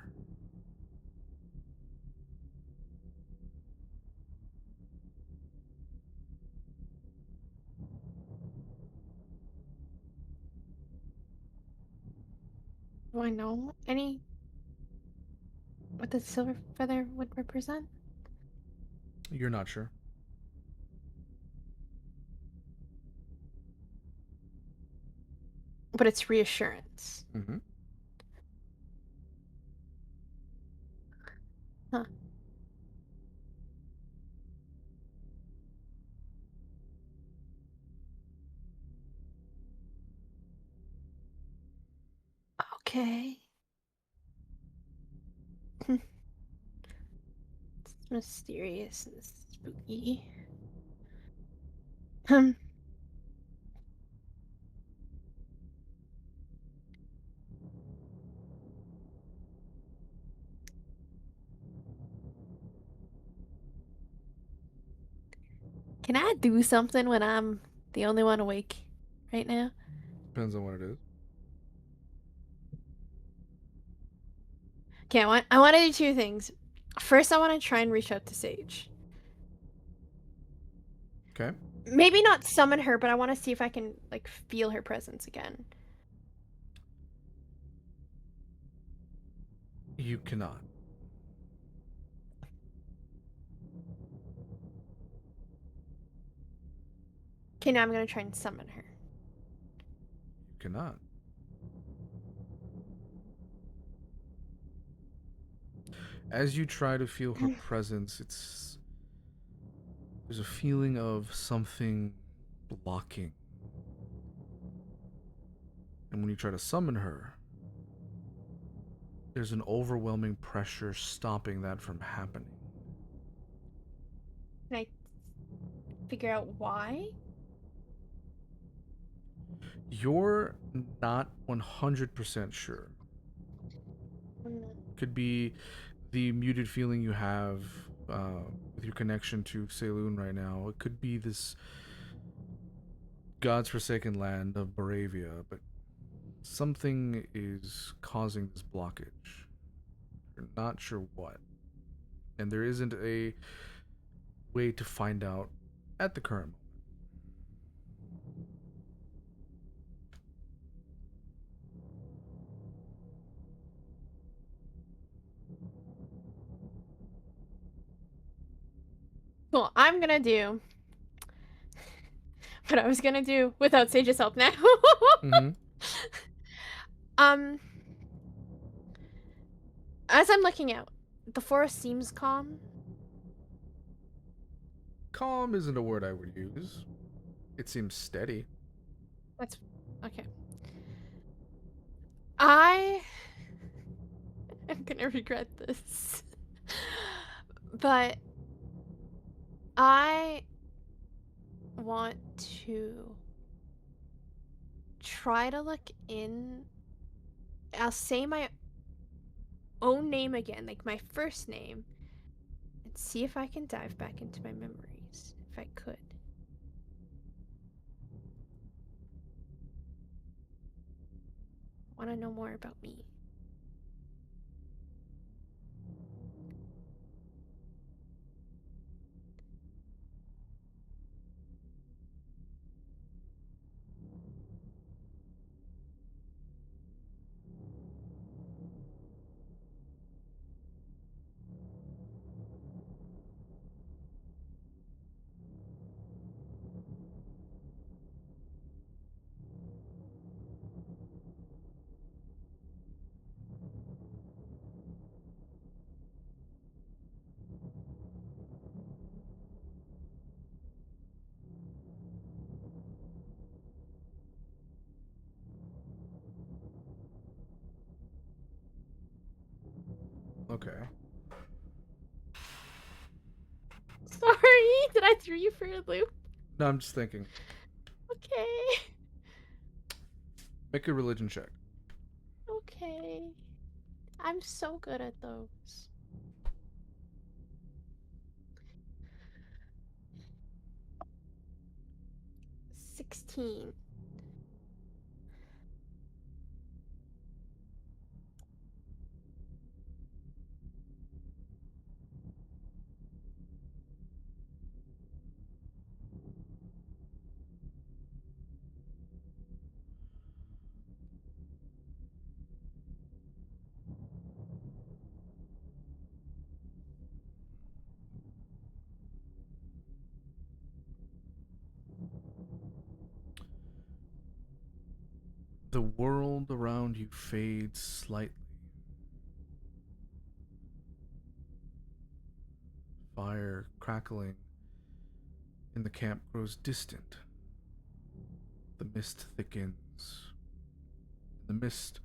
Do I know what the silver feather would represent? You're not sure. But it's reassurance. Mm-hmm. Huh. Okay. It's mysterious and spooky. Can I do something when I'm the only one awake right now? Depends on what it is. Okay, I want to do two things. First, I want to try and reach out to Sage. Okay. Maybe not summon her, but I want to see if I can like feel her presence again. You cannot. Okay, now I'm gonna try and summon her. You cannot. As you try to feel her presence, it's There's a feeling of something blocking. And when you try to summon her, there's an overwhelming pressure stopping that from happening. Can I figure out why? You're not 100% sure. Could be the muted feeling you have with your connection to Saloon right now. It could be this God's forsaken land of Barovia, but something is causing this blockage. You're not sure what. And there isn't a way to find out at the current moment. Cool. I'm gonna do what I was gonna do without Sage's help now. Mm-hmm. As I'm looking out, the forest seems calm. Calm isn't a word I would use. It seems steady. That's okay. I'm gonna regret this. But I want to try to look in. I'll say my own name again, like my first name, and see if I can dive back into my memories, if I could. I want to know more about me. Okay. Sorry, did I throw you for a loop? No, I'm just thinking. Okay. Make a religion check. Okay. I'm so good at those. $16. The world around you fades slightly. Fire crackling in the camp grows distant. The mist thickens. The mist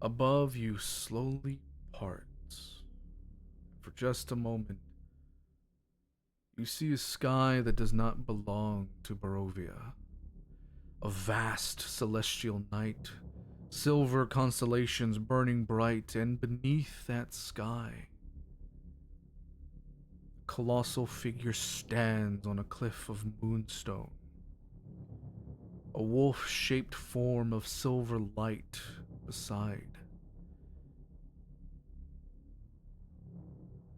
above you slowly parts. For just a moment, you see a sky that does not belong to Barovia. A vast celestial night, silver constellations burning bright, and beneath that sky, a colossal figure stands on a cliff of moonstone. A wolf-shaped form of silver light beside.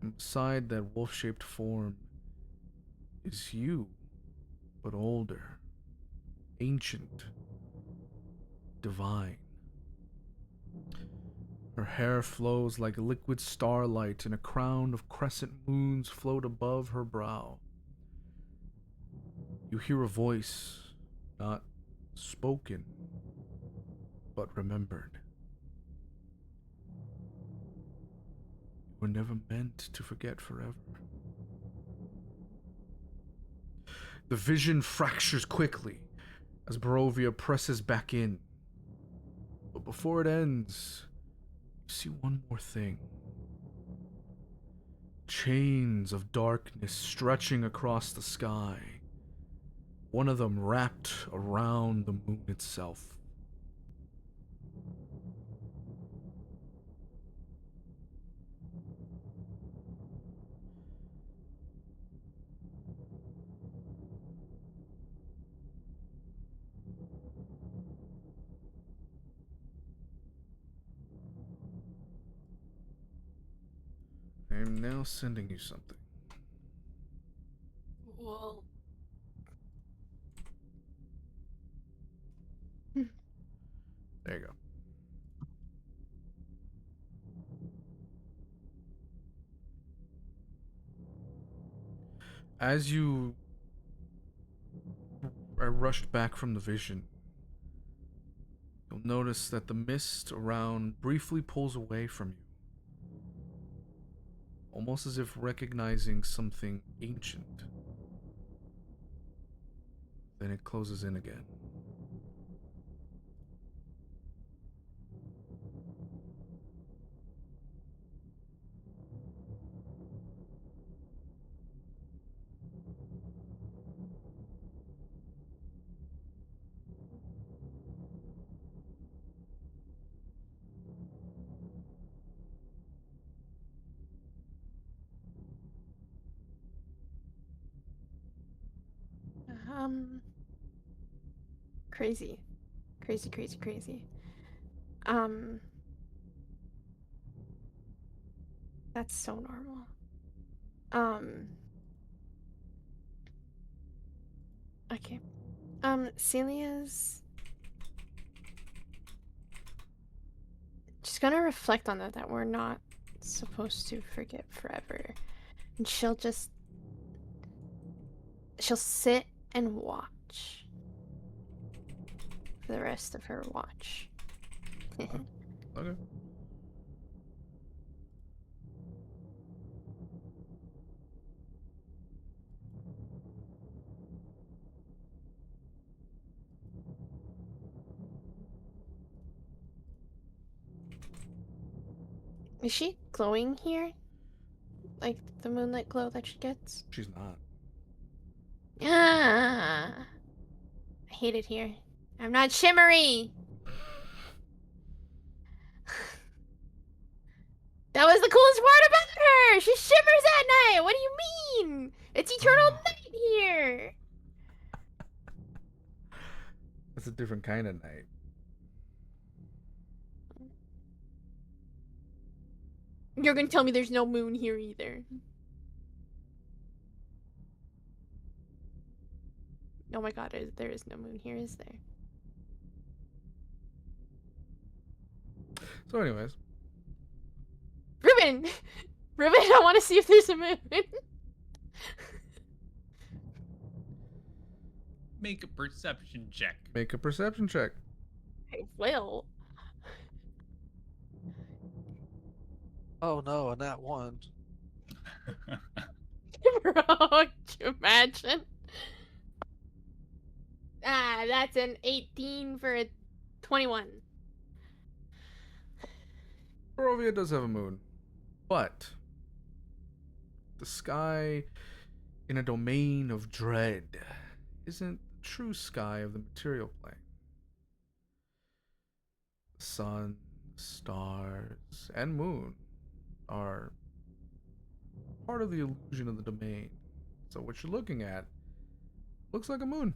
And beside that wolf-shaped form is you, but older, ancient, divine. Her hair flows like liquid starlight, and a crown of crescent moons float above her brow. You hear a voice, not spoken, but remembered. You were never meant to forget forever. The vision fractures quickly as Barovia presses back in. But before it ends, you see one more thing. Chains of darkness stretching across the sky. One of them wrapped around the moon itself. I am now sending you something. Well, There you go. As you are rushed back from the vision, you'll notice that the mist around briefly pulls away from you. Almost as if recognizing something ancient. Then it closes in again. crazy. Crazy, crazy, crazy. That's so normal. Okay. Celia's just gonna reflect on that we're not supposed to forget forever. And she'll sit and watch for the rest of her watch. Okay. Is she glowing here? Like the moonlit glow that she gets? She's not. Ah, I hate it here. I'm not shimmery! That was the coolest part about her! She shimmers at night! What do you mean? It's eternal night here! That's a different kind of night. You're gonna tell me there's no moon here either. Oh my god, there is no moon here, is there? So anyways. Ruben! Ruben, I want to see if there's a moon. Make a perception check. Make a perception check. I will. Oh no, and that one. Bro, could you imagine? Ah, that's an 18 for a 21. Barovia does have a moon, but the sky in a domain of dread isn't the true sky of the material plane. The sun, stars, and moon are part of the illusion of the domain. So what you're looking at looks like a moon.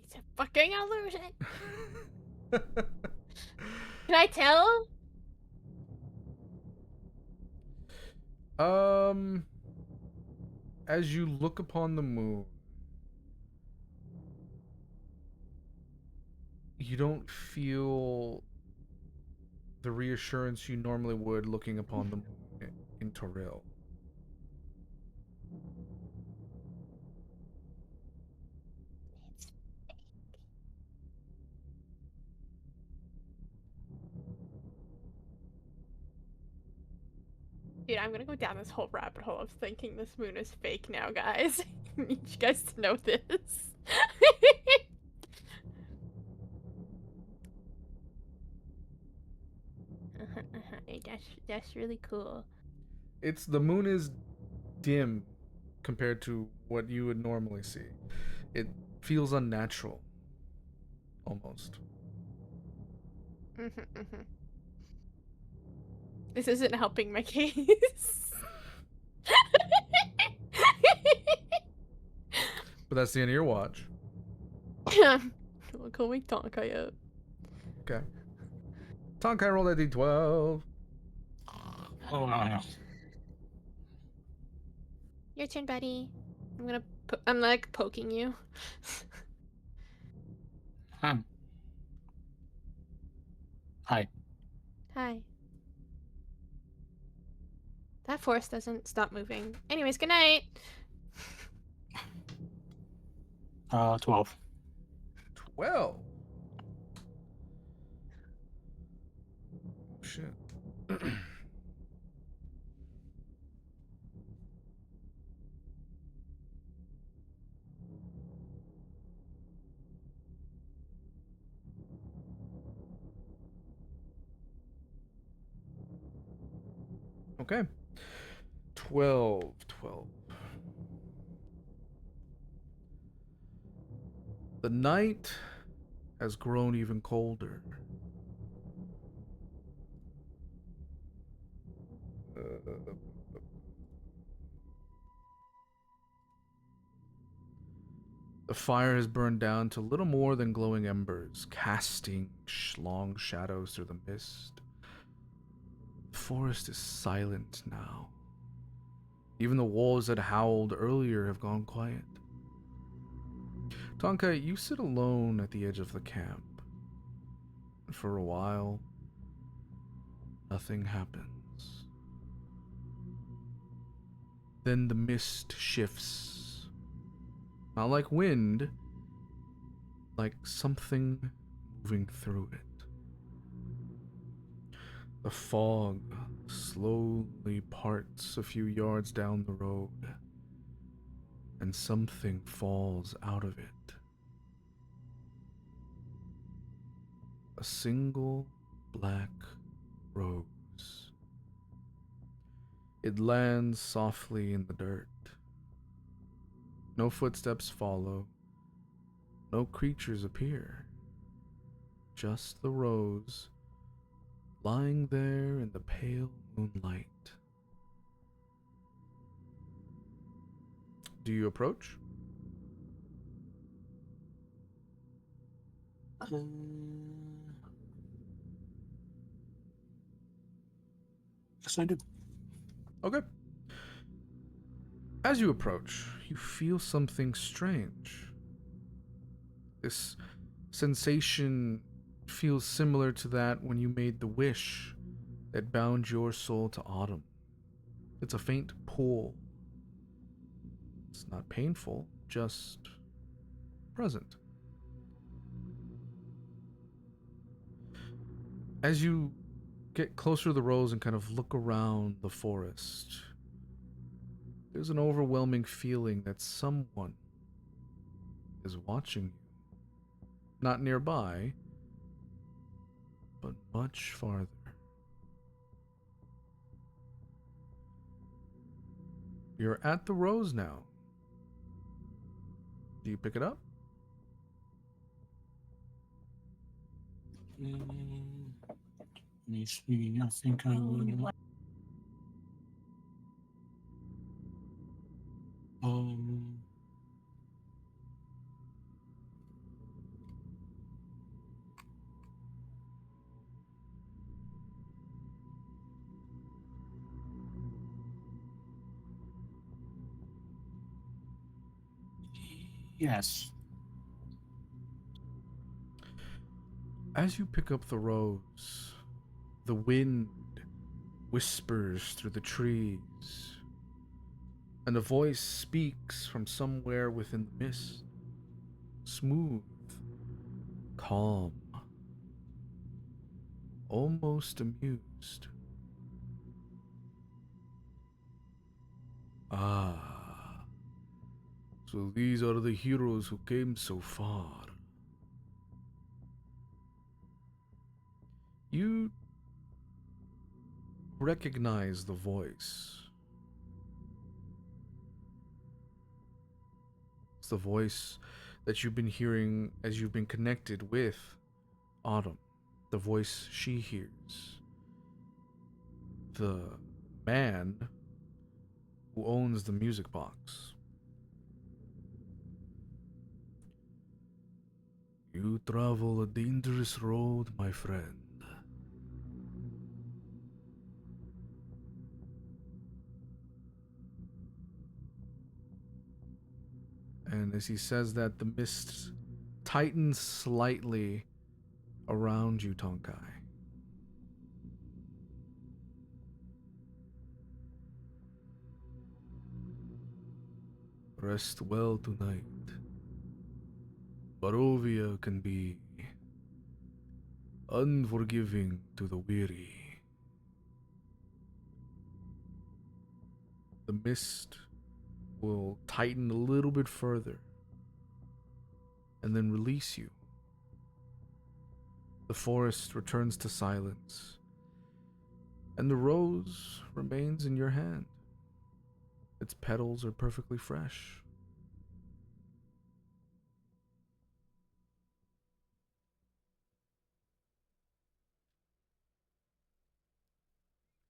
It's a fucking illusion. Can I tell? As you look upon the moon, you don't feel the reassurance you normally would looking upon the moon in Toril. Dude, I'm gonna go down this whole rabbit hole of thinking this moon is fake now, guys. I need you guys to know this. That's really cool. It's the moon is dim compared to what you would normally see. It feels unnatural, almost. This isn't helping my case. But that's the end of your watch. Go wake Tonkai up. Okay. Tonkai rolled a d12. Oh, no. Your turn, buddy. I'm like poking you. Hi. Hi. That force doesn't stop moving. Anyways, good night. 12. 12. Shit. Okay. 12. The night has grown even colder. The fire has burned down to little more than glowing embers, casting long shadows through the mist. The forest is silent now. Even the wolves that howled earlier have gone quiet. Tonkai, you sit alone at the edge of the camp. For a while, nothing happens. Then the mist shifts. Not like wind, like something moving through it. The fog slowly parts a few yards down the road, and something falls out of it. A single black rose. It lands softly in the dirt. No footsteps follow. No creatures appear. Just the rose lying there in the pale moonlight. Do you approach? Yes, I do. Okay. As you approach, you feel something strange. This sensation feels similar to that when you made the wish that bound your soul to autumn. It's a faint pull. It's not painful, just present. As you get closer to the rose and kind of look around the forest, there's an overwhelming feeling that someone is watching you. Not nearby, but much farther. You're at the rose now. Do you pick it up? Let me see. I think I will. Yes. As you pick up the rose, the wind whispers through the trees, and a voice speaks from somewhere within the mist. Smooth, calm, almost amused. Ah. So these are the heroes who came so far. You recognize the voice. It's the voice that you've been hearing as you've been connected with Autumn. The voice she hears. The man who owns the music box. You travel a dangerous road, my friend. And as he says that, the mist tightens slightly around you, Tonkai. Rest well tonight. Barovia can be unforgiving to the weary. The mist will tighten a little bit further and then release you. The forest returns to silence, and the rose remains in your hand. Its petals are perfectly fresh.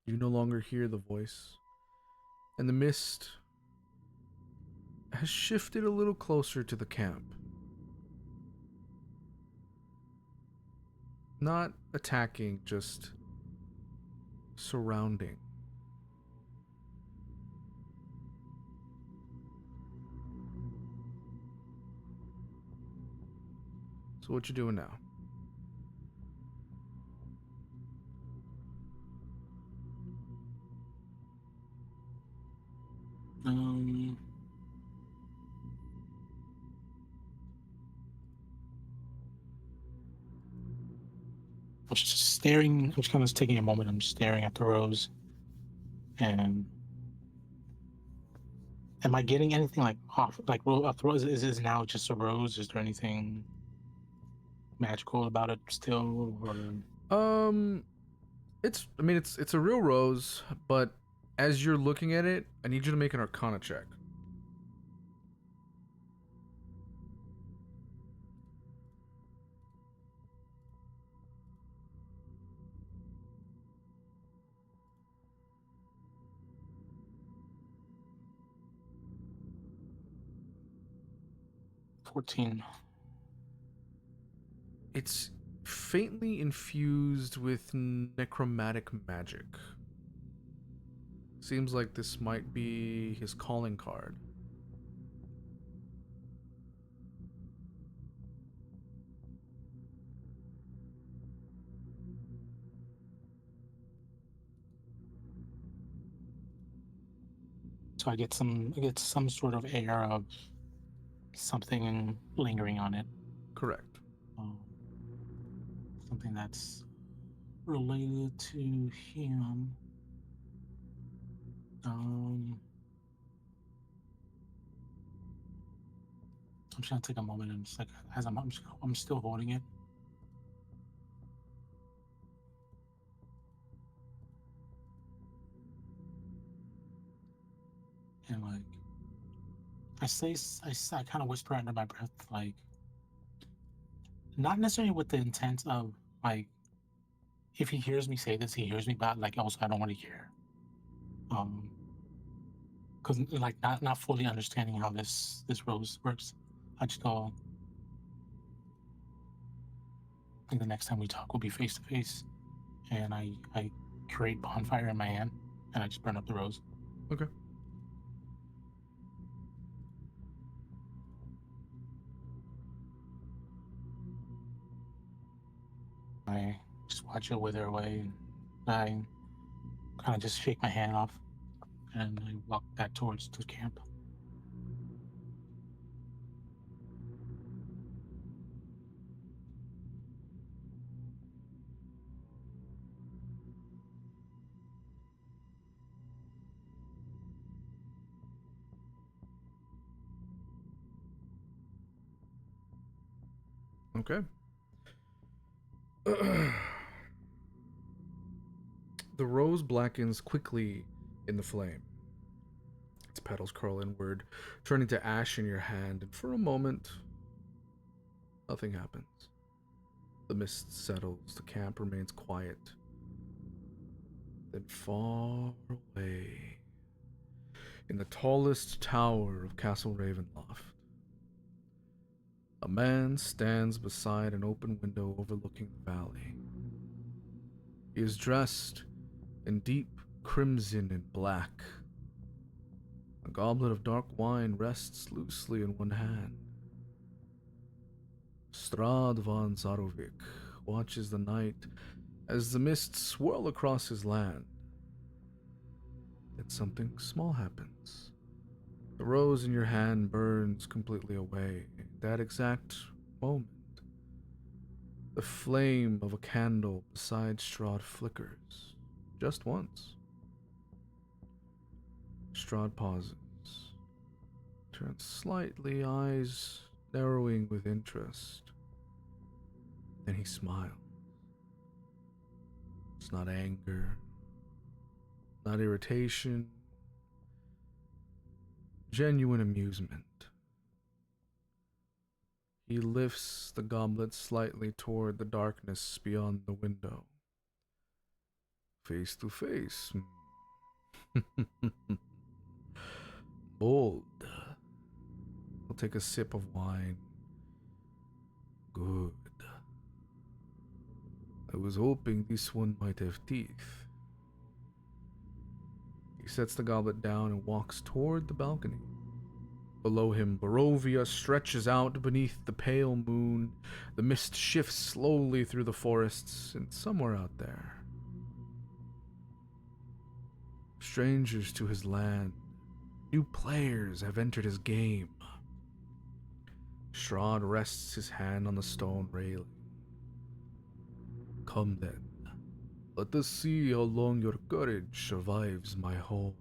You no longer hear the voice, and the mist has shifted a little closer to the camp. Not attacking, just surrounding. So what you doing now? I'm just staring. I'm just kind of taking a moment. I'm staring at the rose, and am I getting anything like off? Like, a rose is now just a rose? Is there anything magical about it still, or? It's a real rose, but as you're looking at it, I need you to make an Arcana check. $14. It's faintly infused with necromantic magic. Seems like this might be his calling card. So I get some sort of air of something lingering on it. Correct. Something that's related to him. I'm just gonna take a moment and just like as I'm still holding it. And like I kind of whisper under my breath, like, not necessarily with the intent of like, if he hears me say this, he hears me, but like also I don't want to hear, because like not fully understanding how this rose works. I just go, I think the next time we talk will be face to face, and I create bonfire in my hand, and I just burn up the rose. Okay. I just watch it wither away, and I kind of just shake my hand off, and I walk back towards the camp. Okay. The rose blackens quickly in the flame. Its petals curl inward, turning to ash in your hand, and for a moment, nothing happens. The mist settles, the camp remains quiet. Then far away, in the tallest tower of Castle Ravenloft, a man stands beside an open window overlooking the valley. He is dressed in deep crimson and black. A goblet of dark wine rests loosely in one hand. Strad von Zarovic watches the night as the mists swirl across his land. Then something small happens. The rose in your hand burns completely away. At that exact moment, the flame of a candle beside Strahd flickers, just once. Strahd pauses, turns slightly, eyes narrowing with interest. Then he smiles. It's not anger, not irritation, genuine amusement. He lifts the goblet slightly toward the darkness beyond the window. Face to face. Bold. I'll take a sip of wine. Good. I was hoping this one might have teeth. He sets the goblet down and walks toward the balcony. Below him, Barovia stretches out beneath the pale moon. The mist shifts slowly through the forests, and somewhere out there, strangers to his land, new players have entered his game. Strahd rests his hand on the stone railing. Come then, let us see how long your courage survives my home.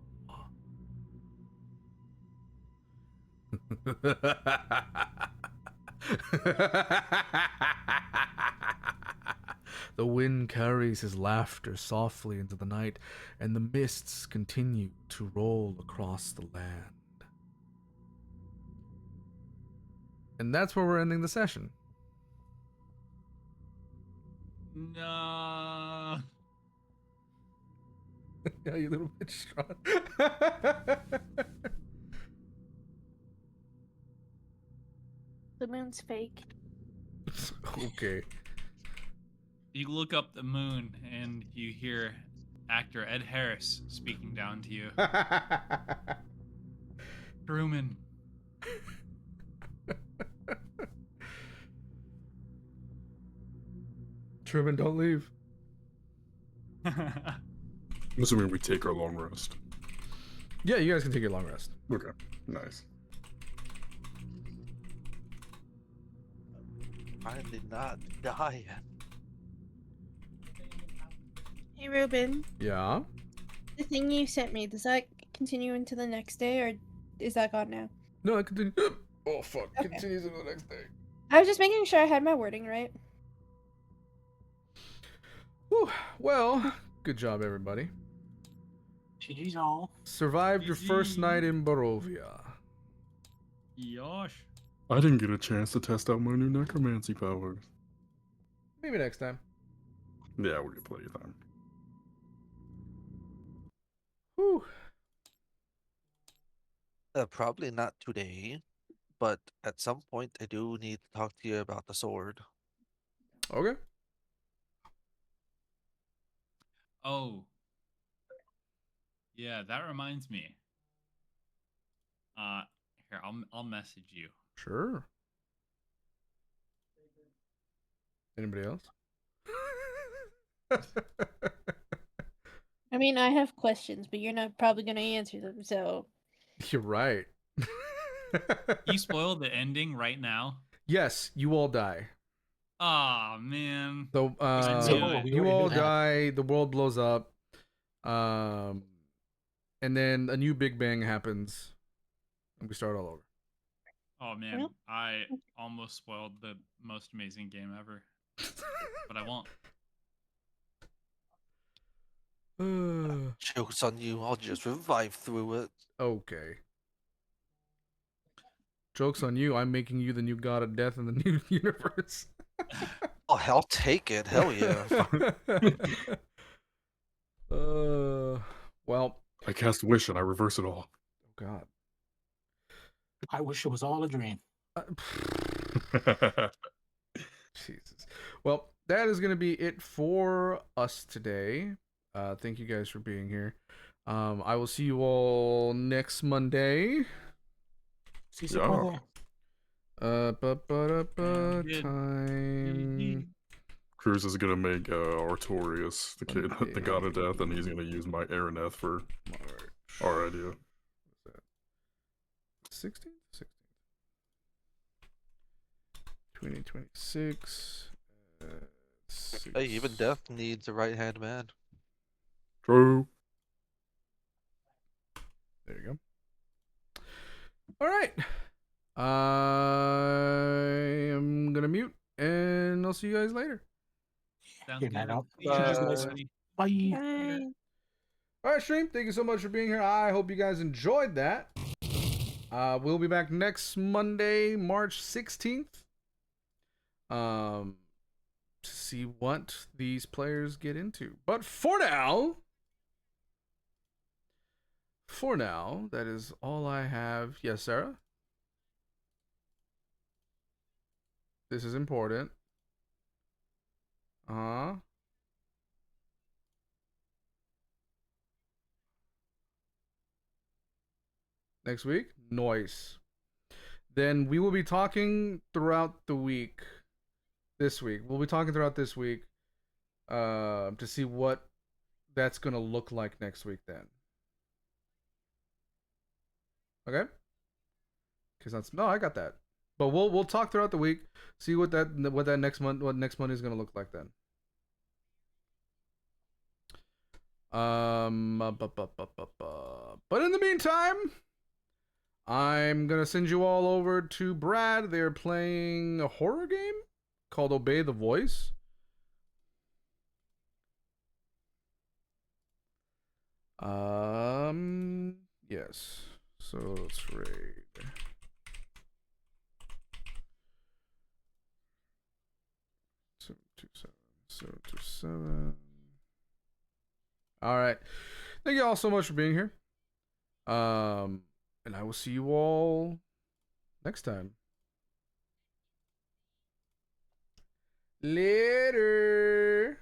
The wind carries his laughter softly into the night, and the mists continue to roll across the land. And that's where we're ending the session. No. Yeah, you little bitch, Strahd. The moon's fake. Okay. You look up the moon and you hear actor Ed Harris speaking down to you. Truman. Truman, don't leave. I'm assuming we take our long rest. Yeah, you guys can take your long rest. Okay, nice. I did not die yet. Hey Ruben, Yeah? the thing you sent me, does that continue into the next day or is that gone now? No, it continues. Oh, fuck. Okay. Continues into the next day. I was just making sure I had my wording right. Whew. Well, good job, everybody. GG's all. Survived your first GG. night in Barovia. Yosh. I didn't get a chance to test out my new necromancy powers. Maybe next time. Yeah, we'll get plenty of time. Whew. Probably not today, but at some point I do need to talk to you about the sword. Okay. Oh. Yeah, that reminds me. Here, I'll message you. Sure. Anybody else? I mean, I have questions, but you're not probably going to answer them, so. You're right. You spoiled the ending right now. Yes, you all die. Aw, man. So, So, we you already all knew that. die. The world blows up. And then a new Big Bang happens, and we start all over. Oh man, Well, I almost spoiled the most amazing game ever, but I won't. Joke's on you. I'll just revive through it. Okay. Joke's on you. I'm making you the new god of death in the new universe. Oh, I'll take it. Hell yeah. Well, I cast Wish and I reverse it all. oh God. I wish it was all a dream. Jesus. Well, that is going to be it for us today. Thank you guys for being here. I will see you all next Monday. See Yeah. brother. Time. Cruz is gonna make Artorias the kid, the god of death, and he's gonna use my Araneth for our idea. 16th? 2026. Hey, even death needs a right hand man. True. There you go. All right. I am gonna mute, and I'll see you guys later. Sounds Yeah, good. man, I'll- See you guys, Bye. everybody. Bye. Bye. All right, stream. Thank you so much for being here. I hope you guys enjoyed that. We'll be back next Monday, March 16th. To see what these players get into. But for now, that is all I have. Yes, Sarah? This is important. Next week? Noise. Then we will be talking throughout the week. This week. We'll be talking throughout this week to see what that's going to look like next week then. Okay? Cuz that's no, I got that. But we'll talk throughout the week, see what next month is going to look like then. But in the meantime, I'm gonna send you all over to Brad. They're playing a horror game called Obey the Voice. Yes. So let's raid. Seven two seven. All right. Thank you all so much for being here. And I will see you all next time. Later.